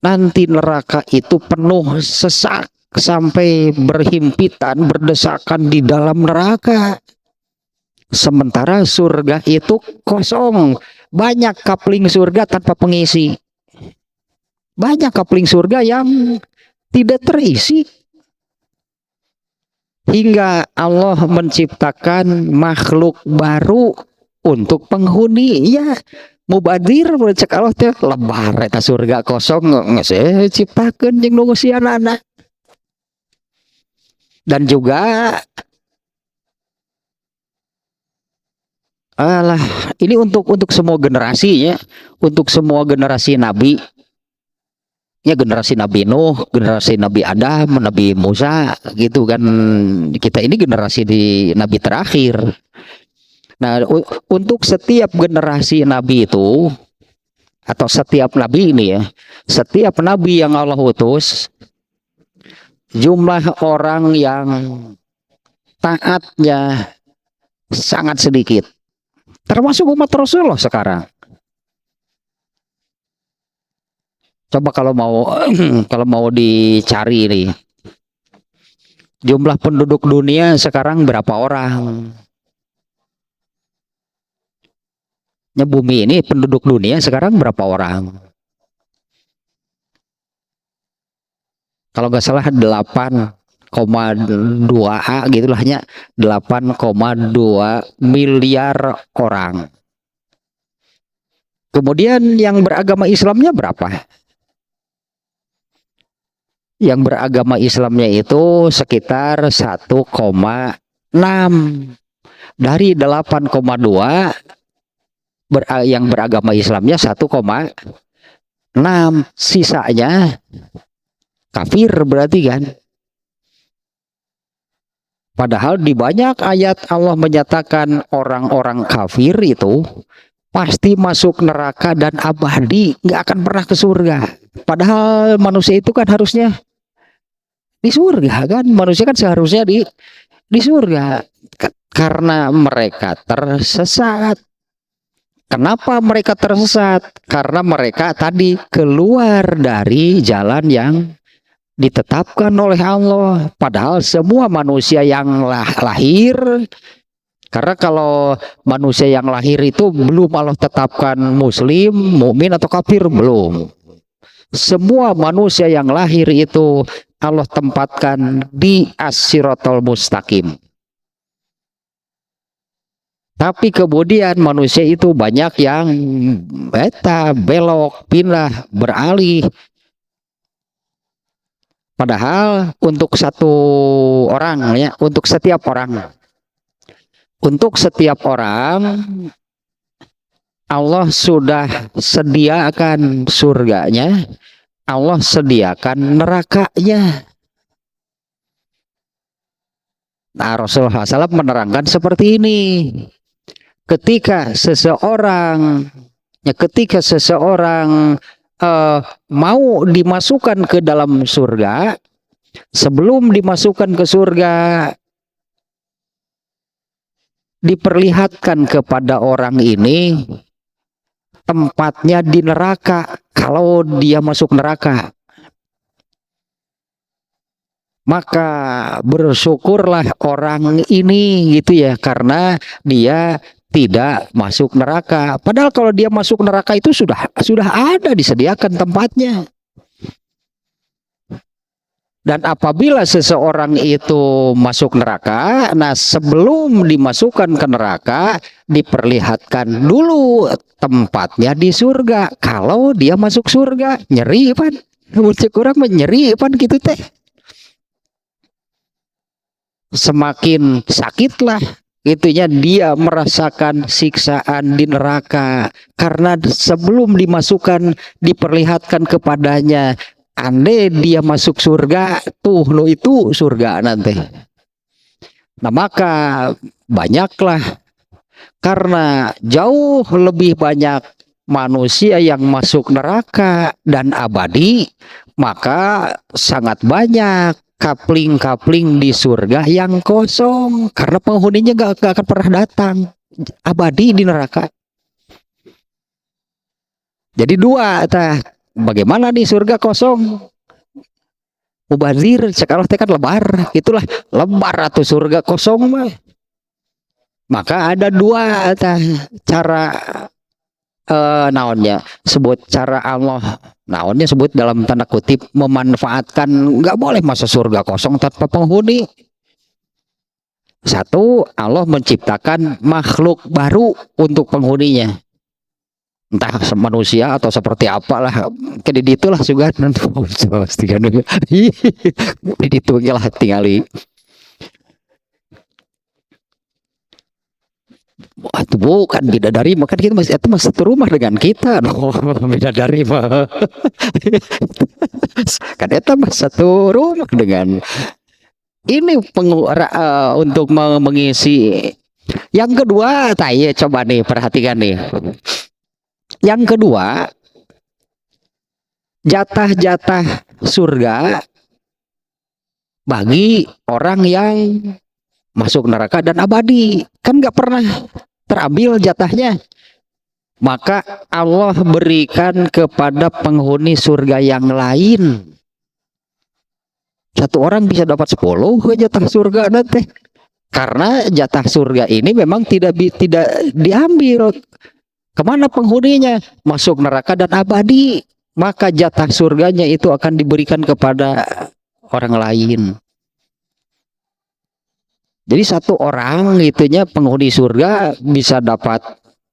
S1: nanti neraka itu penuh sesak sampai berhimpitan, berdesakan di dalam neraka. Sementara surga itu kosong, banyak kapling surga tanpa pengisi, banyak kapling surga yang tidak terisi. Hingga Allah menciptakan makhluk baru untuk penghuni. Ya, mubadir cek Allah teh lebar eta surga kosong geus ciptakeun jeung nu anak. Dan juga ini untuk semua generasi ya, untuk semua generasi nabi. Ya, generasi Nabi Nuh, generasi Nabi Adam, Nabi Musa gitu kan. Kita ini generasi di Nabi terakhir. Nah, untuk setiap generasi Nabi itu, atau setiap Nabi ini ya, setiap Nabi yang Allah utus, jumlah orang yang taatnya sangat sedikit. Termasuk umat Rasulullah sekarang. Coba kalau mau dicari nih, jumlah penduduk dunia sekarang berapa orang? Ya, bumi ini penduduk dunia sekarang berapa orang? Kalau nggak salah 8,2 gitulahnya, 8,2 miliar orang. Kemudian yang beragama Islamnya berapa? Yang beragama Islamnya itu sekitar 1,6 dari 8,2 yang beragama Islamnya 1,6, sisanya kafir berarti kan. Padahal di banyak ayat Allah menyatakan orang-orang kafir itu pasti masuk neraka dan abadi, nggak akan pernah ke surga. Padahal manusia itu kan harusnya di surga kan, manusia kan seharusnya di surga. Karena mereka tersesat. Kenapa mereka tersesat? Karena mereka tadi keluar dari jalan yang ditetapkan oleh Allah. Padahal semua manusia yang lahir, karena kalau manusia yang lahir itu belum Allah tetapkan muslim, mukmin atau kafir, belum. Semua manusia yang lahir itu Allah tempatkan di as-siratal mustaqim. Tapi kemudian manusia itu banyak yang belok, pindah, beralih. Padahal untuk satu orang ya, untuk setiap orang Allah sudah sediakan surganya, Allah sediakan nerakanya. Nah, Rasulullah SAW menerangkan seperti ini. Ketika seseorang mau dimasukkan ke dalam surga, sebelum dimasukkan ke surga diperlihatkan kepada orang ini tempatnya di neraka kalau dia masuk neraka. Maka bersyukurlah orang ini gitu ya, karena dia tidak masuk neraka. Padahal kalau dia masuk neraka itu sudah ada disediakan tempatnya. Dan apabila seseorang itu masuk neraka, nah sebelum dimasukkan ke neraka, diperlihatkan dulu tempatnya di surga. Kalau dia masuk surga, nyeri pan. Muncul kurang nyeri pan gitu teh. Semakin sakitlah itunya dia merasakan siksaan di neraka. Karena sebelum dimasukkan, diperlihatkan kepadanya, andai dia masuk surga, tuh lo itu surga nanti. Nah maka banyaklah, karena jauh lebih banyak manusia yang masuk neraka dan abadi, maka sangat banyak kapling-kapling di surga yang kosong karena penghuninya gak akan pernah datang, abadi di neraka. Jadi dua tah. Bagaimana nih surga kosong? Mubazir sekarang kan lebar, itulah lebar atau surga kosong mah. Maka ada dua cara naonnya sebut cara Allah, naonnya sebut dalam tanda kutip memanfaatkan, nggak boleh masa surga kosong tanpa penghuni. Satu, Allah menciptakan makhluk baru untuk penghuninya. Entah manusia atau seperti apalah, jadi itulah juga nanti itu lah tinggali. Itu bukan bidadari, maka kita masih itu masih satu rumah dengan kita. Bidadari mah kan itu masih satu rumah dengan ini untuk mengisi. Yang kedua, saya coba nih perhatikan nih. Yang kedua, jatah-jatah surga bagi orang yang masuk neraka dan abadi, kan nggak pernah terambil jatahnya. Maka Allah berikan kepada penghuni surga yang lain. Satu orang bisa dapat 10 jatah surga nanti. Karena jatah surga ini memang tidak diambil. Kemana penghuninya? Masuk neraka dan abadi. Maka jatah surganya itu akan diberikan kepada orang lain. Jadi satu orang itunya penghuni surga bisa dapat,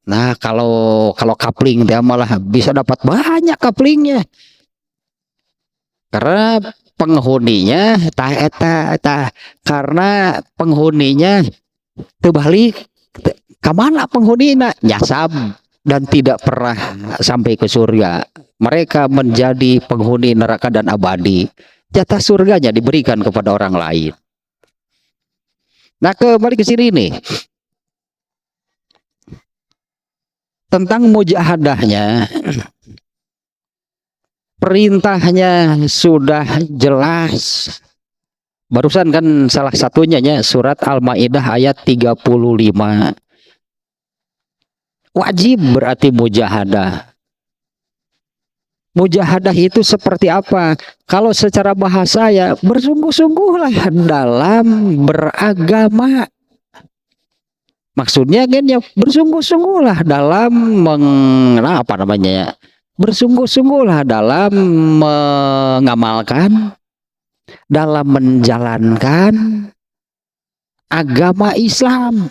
S1: nah kalau kapling dia malah bisa dapat banyak kaplingnya. Karena penghuninya karena penghuninya terbalik, kemana penghuninya? Nyasab dan tidak pernah sampai ke surga. Mereka menjadi penghuni neraka dan abadi. Jatah surganya diberikan kepada orang lain. Nah, kembali ke sini nih. Tentang mujahadahnya. Perintahnya sudah jelas. Barusan kan salah satunya ya, surat Al-Maidah ayat 35. Wajib berarti mujahadah. Mujahadah itu seperti apa? Kalau secara bahasa ya bersungguh-sungguhlah dalam beragama. Maksudnya kan ya bersungguh-sungguhlah dalam apa namanya ya? Bersungguh-sungguhlah dalam mengamalkan, dalam menjalankan agama Islam.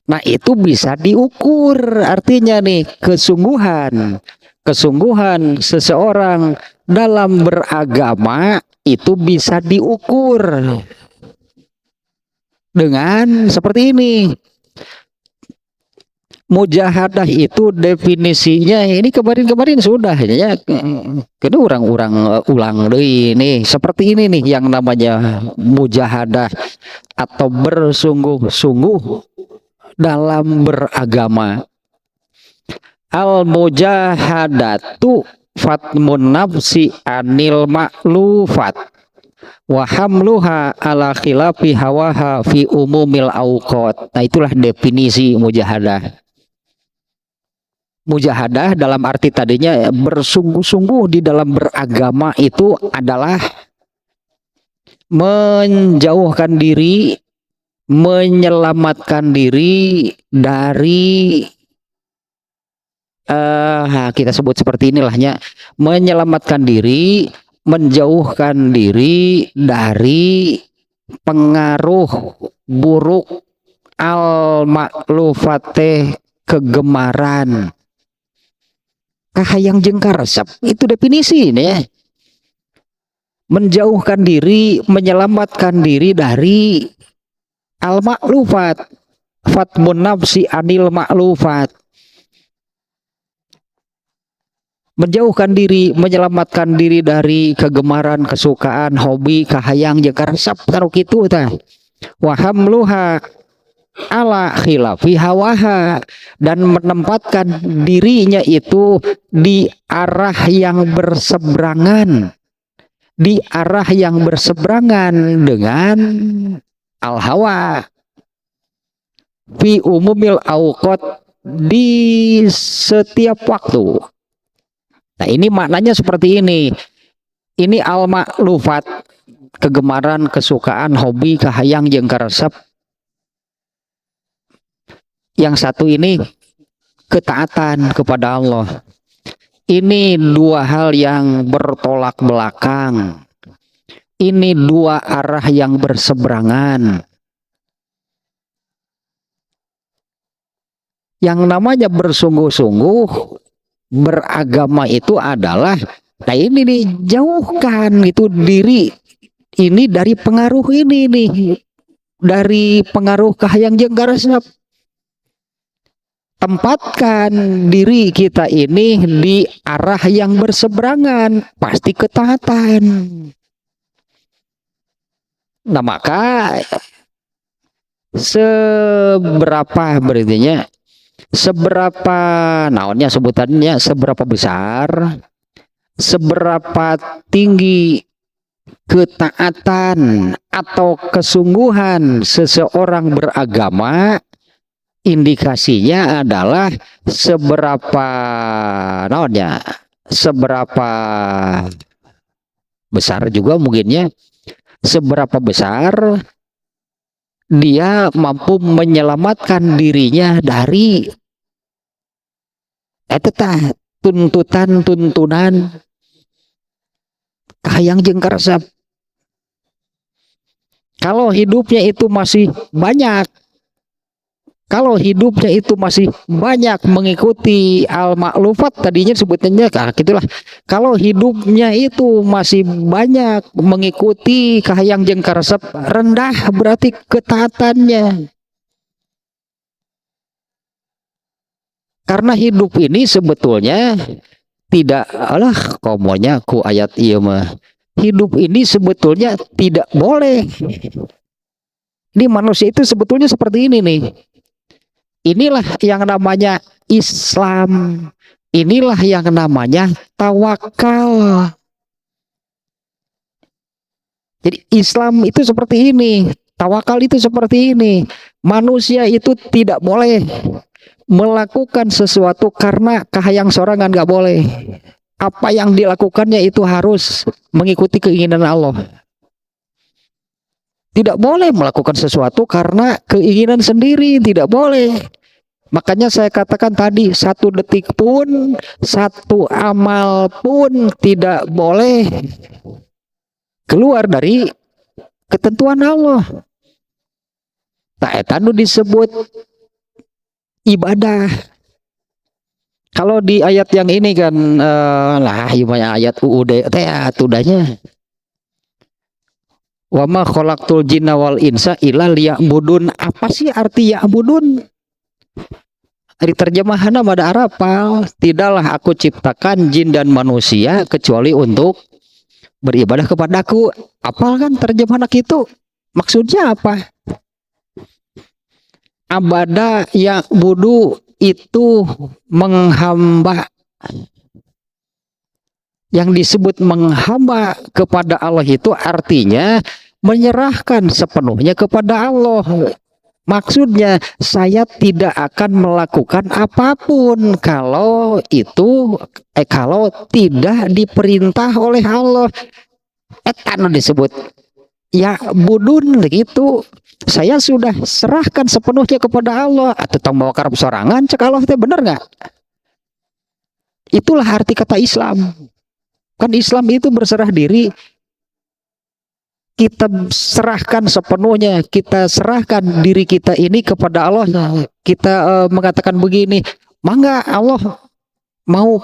S1: Nah itu bisa diukur, artinya nih kesungguhan seseorang dalam beragama itu bisa diukur dengan seperti ini. Mujahadah itu definisinya ini kemarin sudah ya, ini orang-orang ulang deh ini seperti ini nih yang namanya mujahadah atau bersungguh-sungguh dalam beragama. Al-mujahadatu fatmun nafsi anil ma'lufat wa hamluha ala khilafi hawaha fi umumil awqat. Nah itulah definisi mujahadah. Mujahadah dalam arti tadinya bersungguh-sungguh di dalam beragama itu adalah menjauhkan diri, menyelamatkan diri dari kita sebut seperti inilahnya, menyelamatkan diri, menjauhkan diri dari pengaruh buruk al-maklufate kegemaran kahayang jengkar resep. Itu definisi ini ya. Menjauhkan diri, menyelamatkan diri dari al-maklufat, fatmun nafsi anil maklufat. Menjauhkan diri, menyelamatkan diri dari kegemaran, kesukaan, hobi, kahayang jengkar resep taruh kitu tah. Wa hamluha ala khilafi hawaha, dan menempatkan dirinya itu di arah yang berseberangan, di arah yang berseberangan dengan al hawa fi umumil auqat, di setiap waktu. Nah ini maknanya seperti ini. Ini al maklufat, kegemaran, kesukaan, hobi, kahayang jengkar resep. Yang satu ini ketaatan kepada Allah. Ini dua hal yang bertolak belakang. Ini dua arah yang berseberangan. Yang namanya bersungguh-sungguh beragama itu adalah, nah ini nih, jauhkan itu diri ini dari pengaruh ini nih, dari pengaruh kahayang jengkar resep. Tempatkan diri kita ini di arah yang berseberangan, pasti ketaatan. Nah maka seberapa berartinya, seberapa naonnya sebutannya, seberapa besar, seberapa tinggi ketaatan atau kesungguhan seseorang beragama, indikasinya adalah seberapa naonnya, seberapa besar juga mungkinnya, seberapa besar dia mampu menyelamatkan dirinya dari tuntunan kahayang jengkar resep. Kalau hidupnya itu masih banyak, kalau hidupnya itu masih banyak mengikuti al-maklufat, tadinya sebutnya gitulah. Kalau hidupnya itu masih banyak mengikuti kahayang jengkar resep, rendah berarti ketaatannya. Karena hidup ini sebetulnya tidak, alah komonya ku ayat iya mah. Hidup ini sebetulnya tidak boleh. Ini manusia itu sebetulnya seperti ini nih. Inilah yang namanya Islam. Inilah yang namanya tawakal. Jadi Islam itu seperti ini, tawakal itu seperti ini. Manusia itu tidak boleh melakukan sesuatu karena kahayang sorangan, nggak boleh. Apa yang dilakukannya itu harus mengikuti keinginan Allah. Tidak boleh melakukan sesuatu karena keinginan sendiri, tidak boleh. Makanya saya katakan tadi, satu detik pun, satu amal pun tidak boleh keluar dari ketentuan Allah. Ta'etanu disebut ibadah. Kalau di ayat yang ini kan, ayat UUD teh tudahnya. Wa ma khalaqtul jinna wal insa illa liya'budun. Apa sih arti ya'budun? Di terjemahan pada Arab, tidaklah aku ciptakan jin dan manusia kecuali untuk beribadah kepadaku. Apal kan terjemahan itu? Maksudnya apa? Abada ya'budu itu menghamba. Yang disebut menghamba kepada Allah itu artinya menyerahkan sepenuhnya kepada Allah. Maksudnya saya tidak akan melakukan apapun kalau itu kalau tidak diperintah oleh Allah. Etan disebut ya budun gitu. Saya sudah serahkan sepenuhnya kepada Allah. Atau tong bawa karep sorangan cek Allah teh bener nggak? Itulah arti kata Islam. Kan Islam itu berserah diri. Kita serahkan sepenuhnya, kita serahkan diri kita ini kepada Allah. Kita mengatakan begini, mangga Allah mau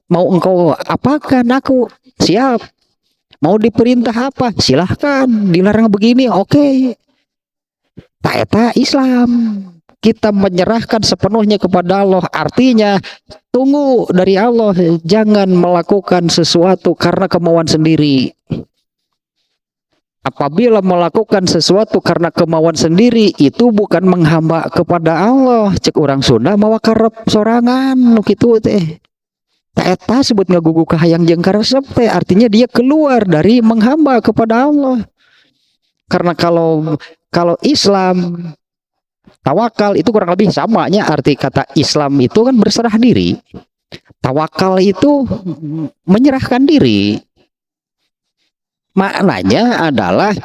S1: mau engkau apakan aku siap. Mau diperintah apa silahkan, dilarang begini oke. Tak eta Islam. Kita menyerahkan sepenuhnya kepada Allah, artinya tunggu dari Allah, jangan melakukan sesuatu karena kemauan sendiri. Apabila melakukan sesuatu karena kemauan sendiri, itu bukan menghamba kepada Allah. Cek orang Sunda mawa karep sorangan kitu teh. Ta eta sebut ngagugu ka hayang jeung karesep teh, artinya dia keluar dari menghamba kepada Allah. Karena kalau Islam tawakal itu kurang lebih samanya arti kata Islam itu kan berserah diri. Tawakal itu menyerahkan diri. Maknanya adalah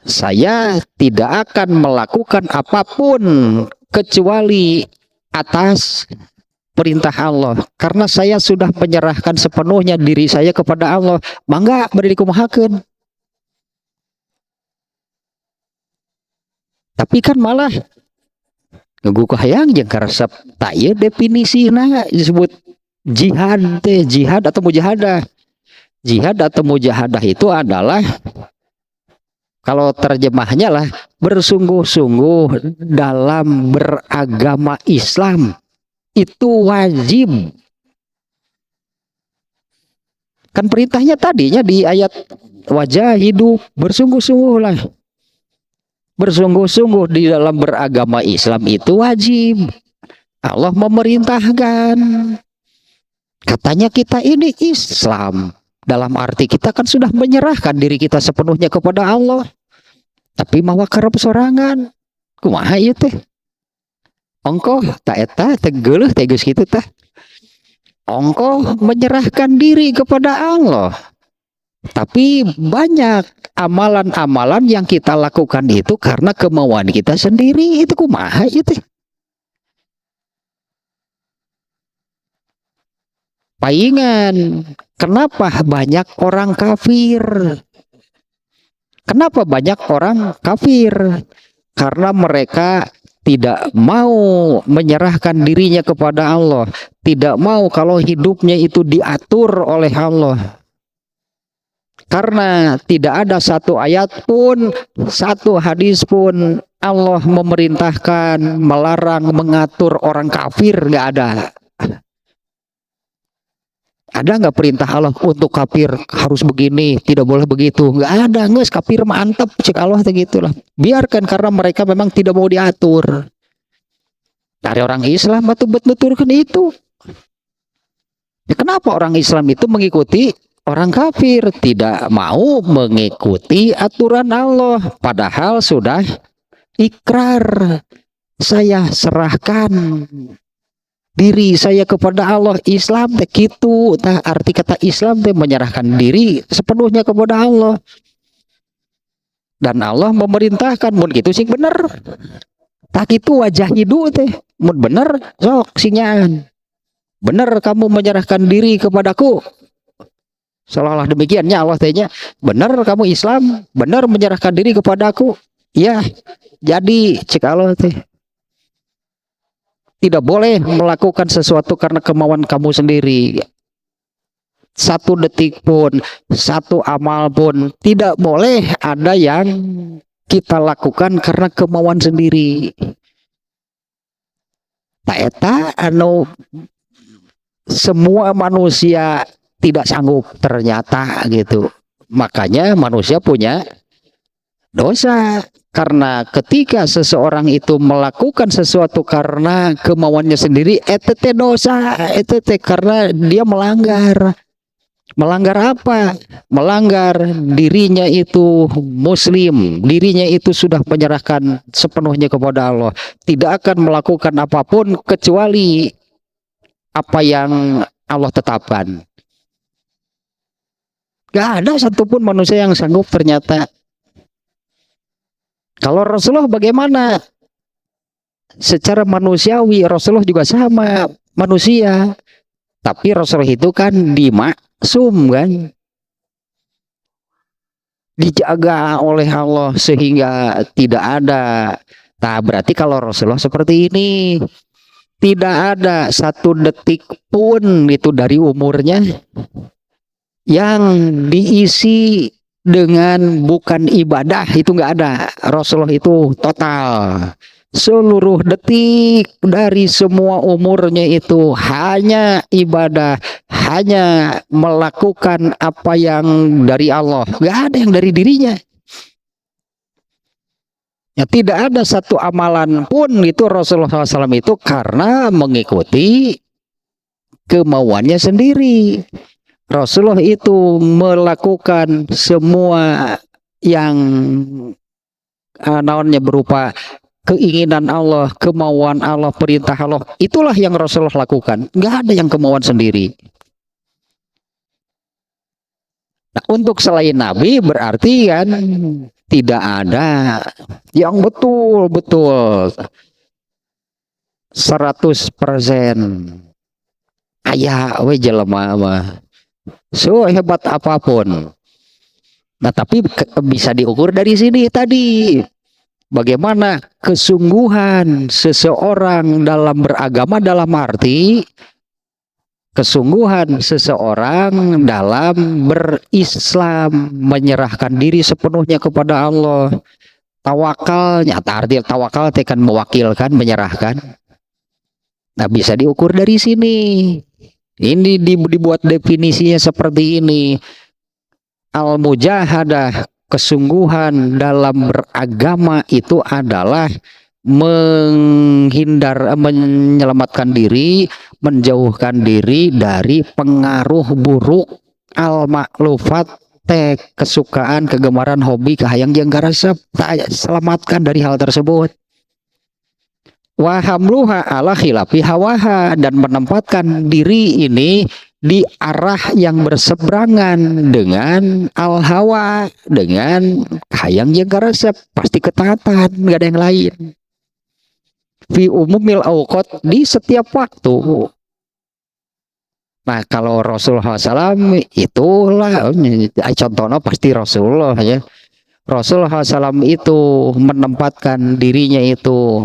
S1: saya tidak akan melakukan apapun kecuali atas perintah Allah. Karena saya sudah menyerahkan sepenuhnya diri saya kepada Allah. Mangga bari dikumahakeun. Tapi kan malah ngagugu hayang jeung karesep tak ieu definisina disebut jihad teh, jihad atau mujahadah. Jihad atau mujahadah itu adalah kalau terjemahnya lah bersungguh-sungguh dalam beragama Islam. Itu wajib. Kan perintahnya tadinya di ayat wajah hidup bersungguh-sungguh lah. Bersungguh-sungguh di dalam beragama Islam itu wajib. Allah memerintahkan. Katanya kita ini Islam. Dalam arti kita kan sudah menyerahkan diri kita sepenuhnya kepada Allah. Tapi mawa karep sorangan. Kumaha ieu teh? Ongkoh tak eta tegeuleuh teh geus kitu tah. Ongkoh menyerahkan diri kepada Allah. Tapi banyak amalan-amalan yang kita lakukan itu karena kemauan kita sendiri. Itu kumaha itu? Paingan, kenapa banyak orang kafir? Kenapa banyak orang kafir? Karena mereka tidak mau menyerahkan dirinya kepada Allah. Tidak mau kalau hidupnya itu diatur oleh Allah. Karena tidak ada satu ayat pun, satu hadis pun Allah memerintahkan, melarang, mengatur orang kafir, nggak ada. Ada nggak perintah Allah untuk kafir harus begini, tidak boleh begitu? Nggak ada, nges kafir mantep, cek Allah gitulah. Biarkan karena mereka memang tidak mau diatur. Dari orang Islam betul-betul kan itu. Ya, kenapa orang Islam itu mengikuti orang kafir, tidak mau mengikuti aturan Allah, padahal sudah ikrar, saya serahkan diri saya kepada Allah. Islam teh kitu, tah arti kata Islam teh menyerahkan diri sepenuhnya kepada Allah. Dan Allah memerintahkan mun kitu sing bener. Tak kitu wajah hidup teh. Mun bener sok sinyan. Bener kamu menyerahkan diri kepadaku. Seolah-olah demikiannya Allah tanya, benar kamu Islam, benar menyerahkan diri kepadaku. Ya, jadi cek Allah teh. Tidak boleh melakukan sesuatu karena kemauan kamu sendiri. Satu detik pun, satu amal pun tidak boleh ada yang kita lakukan karena kemauan sendiri. Tak eta anu semua manusia tidak sanggup ternyata gitu. Makanya manusia punya dosa. Karena ketika seseorang itu melakukan sesuatu karena kemauannya sendiri, etete dosa, etete karena dia melanggar. Melanggar apa? Melanggar dirinya itu muslim, dirinya itu sudah menyerahkan sepenuhnya kepada Allah, tidak akan melakukan apapun kecuali apa yang Allah tetapkan. Gak ada satupun manusia yang sanggup ternyata. Kalau Rasulullah bagaimana? Secara manusiawi Rasulullah juga sama manusia, tapi Rasulullah itu kan dimaksum kan, dijaga oleh Allah sehingga tidak ada. Nah berarti kalau Rasulullah seperti ini, tidak ada satu detik pun itu dari umurnya yang diisi dengan bukan ibadah, itu nggak ada. Rasulullah itu total, seluruh detik dari semua umurnya itu hanya ibadah, hanya melakukan apa yang dari Allah, nggak ada yang dari dirinya. Ya, tidak ada satu amalan pun itu Rasulullah SAW itu karena mengikuti kemauannya sendiri. Rasulullah itu melakukan semua yang naonnya berupa keinginan Allah, kemauan Allah, perintah Allah. Itulah yang Rasulullah lakukan. Nggak ada yang kemauan sendiri. Nah, untuk selain Nabi berarti kan tidak ada yang betul-betul 100% ayah we jelema mah. So hebat apapun. Nah, tapi bisa diukur dari sini tadi. Bagaimana kesungguhan seseorang dalam beragama, dalam arti kesungguhan seseorang dalam berislam, menyerahkan diri sepenuhnya kepada Allah. Tawakalnya, arti tawakal tekan mewakilkan, menyerahkan. Nah, bisa diukur dari sini. Ini dibuat definisinya seperti ini. Al-mujahadah, kesungguhan dalam beragama itu adalah menyelamatkan diri, menjauhkan diri dari pengaruh buruk al-maklufat, kesukaan, kegemaran, hobi, kahayang yang garasep, selamatkan dari hal tersebut. Wahamluha ala khilafi hawaha, dan menempatkan diri ini di arah yang berseberangan dengan al-hawa, dengan hayang yang resep, pasti ketaatan, nggak ada yang lain. Fi umumil awqat, di setiap waktu. Nah, kalau Rasulullah SAW itulah contohnya pasti Rasulullah ya. Rasulullah SAW itu menempatkan dirinya itu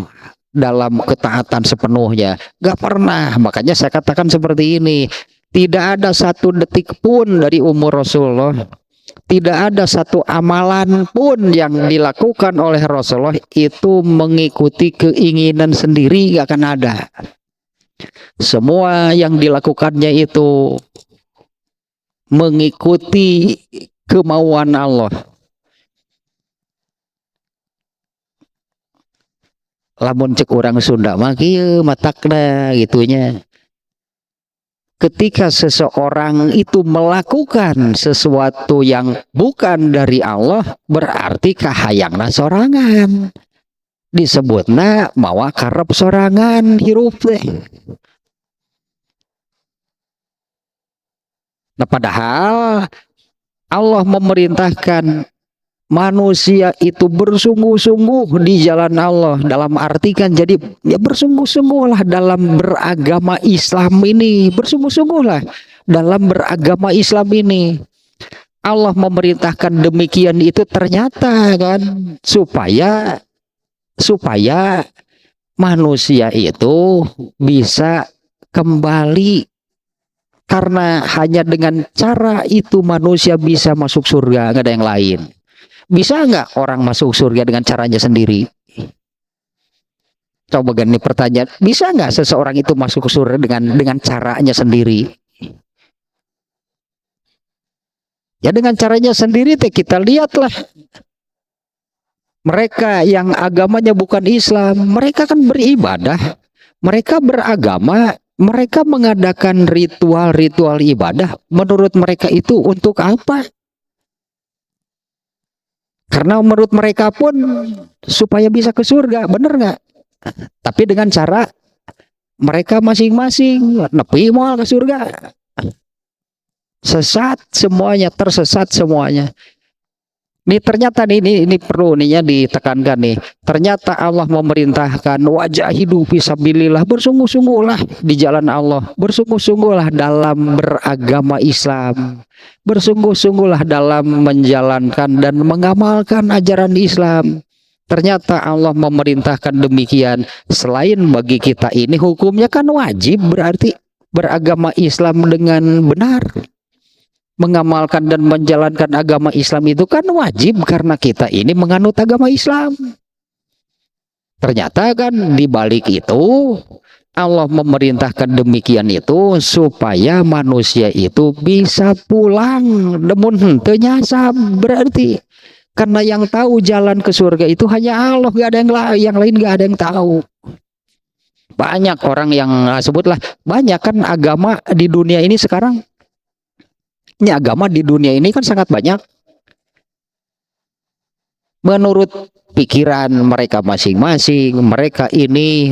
S1: dalam ketaatan sepenuhnya, nggak pernah. Makanya saya katakan seperti ini. Tidak ada satu detik pun dari umur Rasulullah, tidak ada satu amalan pun yang dilakukan oleh Rasulullah itu mengikuti keinginan sendiri, gak akan ada. Semua yang dilakukannya itu mengikuti kemauan Allah. Lamun cek orang Sunda mah kieu matakna gitunya. Ketika seseorang itu melakukan sesuatu yang bukan dari Allah, berarti kahayangna sorangan. Disebutna mawa karep sorangan hirup teh. Nah, padahal Allah memerintahkan manusia itu bersungguh-sungguh di jalan Allah, dalam arti kan jadi ya bersungguh-sungguhlah dalam beragama Islam ini, bersungguh-sungguhlah dalam beragama Islam ini. Allah memerintahkan demikian itu ternyata kan supaya manusia itu bisa kembali, karena hanya dengan cara itu manusia bisa masuk surga, nggak ada yang lain. Bisa nggak orang masuk surga dengan caranya sendiri? Coba gini pertanyaan, bisa nggak seseorang itu masuk ke surga dengan caranya sendiri? Ya dengan caranya sendiri kita lihatlah. Mereka yang agamanya bukan Islam, mereka kan beribadah, mereka beragama Mereka mengadakan ritual-ritual ibadah, menurut mereka itu untuk apa? Karena menurut mereka pun supaya bisa ke surga, bener nggak? Tapi dengan cara mereka masing-masing nepi moal ke surga. Sesat semuanya, tersesat semuanya. Nih ternyata ini perlu nih ya ditekankan nih. Ternyata Allah memerintahkan wajahidu fisabilillah, bersungguh-sungguhlah di jalan Allah, bersungguh-sungguhlah dalam beragama Islam, bersungguh-sungguhlah dalam menjalankan dan mengamalkan ajaran Islam. Ternyata Allah memerintahkan demikian. Selain bagi kita ini hukumnya kan wajib, berarti beragama Islam dengan benar, mengamalkan dan menjalankan agama Islam itu kan wajib karena kita ini menganut agama Islam. Ternyata kan di balik itu Allah memerintahkan demikian itu supaya manusia itu bisa pulang demun henteu nyasab, berarti karena yang tahu jalan ke surga itu hanya Allah, gak ada yang lain gak ada yang tahu. Banyak orang yang sebutlah banyak kan agama di dunia ini sekarang. Ini agama di dunia ini kan sangat banyak. Menurut pikiran mereka masing-masing, mereka ini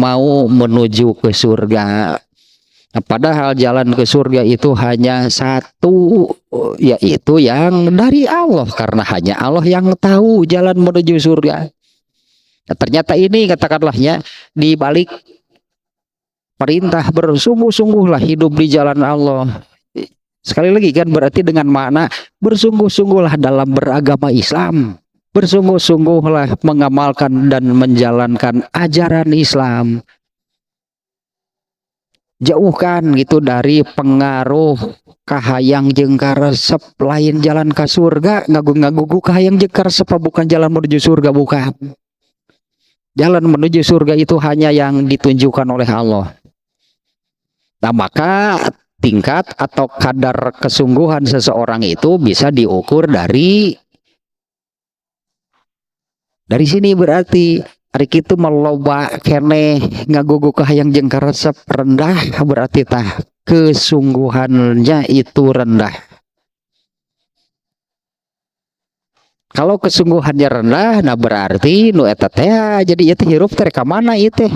S1: mau menuju ke surga. Padahal jalan ke surga itu hanya satu, yaitu yang dari Allah. Karena hanya Allah yang tahu jalan menuju surga. Nah, ternyata ini katakanlah ya, di balik perintah bersungguh-sungguhlah hidup di jalan Allah. Sekali lagi kan berarti dengan makna bersungguh-sungguhlah dalam beragama Islam, bersungguh-sungguhlah mengamalkan dan menjalankan ajaran Islam. Jauhkan gitu dari pengaruh kahayang jeung karesep, lain jalan ke surga ngagugu kahayang jeung karesep bukan jalan menuju surga, bukan. Jalan menuju surga itu hanya yang ditunjukkan oleh Allah. Nah, maka tingkat atau kadar kesungguhan seseorang itu bisa diukur dari sini, berarti hari itu meloba kene ngagugu kahayang jeung karesep rendah, berarti tah kesungguhannya itu rendah. Kalau kesungguhannya rendah, nah berarti nu eta teh jadi ieu hirup teh ka mana ieu teh?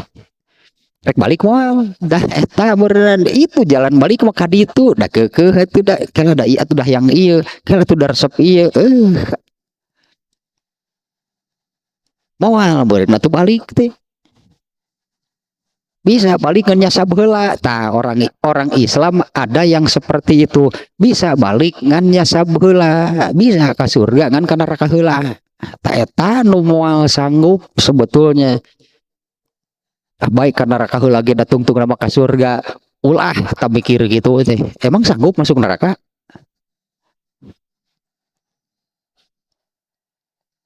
S1: Rek balik moal dah eta beneran itu jalan balik mah ka ditu da keukeuh atuh da kana da ieu atuh dah yang ieu kana tuh da resep ieu moal beureun atuh balik teh bisa balik ngan nyasab heula. Tah orang Islam ada yang seperti itu, bisa balik ngan nyasab heula, bisa ka surga ngan ka neraka heula. Tah eta nu moal sanggup sebetulnya. Baik karena neraka lagi datungtung nama ke surga, ulah tak mikir gitu teh. Emang sanggup masuk neraka?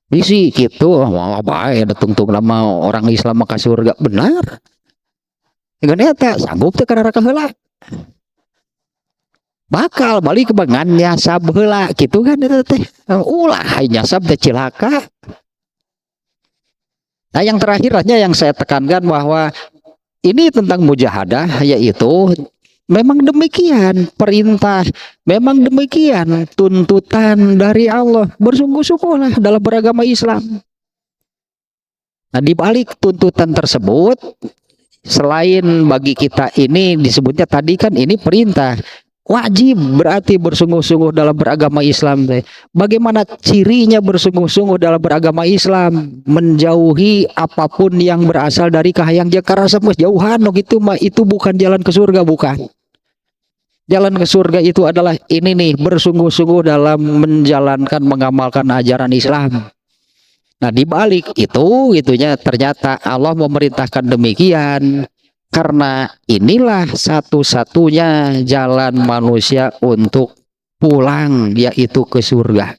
S1: Bisi gitu, malah baik datungtung nama orang Islam ke surga, benar? Dengan eta sanggup teh ke neraka heula. Bakal balik ke bangan nyasab heula gitu kan eta teh. Ulah nyasab teh cilaka. Nah, yang terakhirnya yang saya tekankan bahwa ini tentang mujahadah, yaitu memang demikian perintah, memang demikian tuntutan dari Allah, bersungguh-sungguhlah dalam beragama Islam. Nah, di balik tuntutan tersebut, selain bagi kita ini disebutnya tadi kan ini perintah, wajib berarti bersungguh-sungguh dalam beragama Islam. Bagaimana cirinya bersungguh-sungguh dalam beragama Islam? Menjauhi apapun yang berasal dari kahayang jeung karesep, jauhan gitu mah, itu bukan jalan ke surga, bukan. Jalan ke surga itu adalah ini nih, bersungguh-sungguh dalam menjalankan mengamalkan ajaran Islam. Nah, di balik itu itunya ternyata Allah memerintahkan demikian. Karena inilah satu-satunya jalan manusia untuk pulang, yaitu ke surga.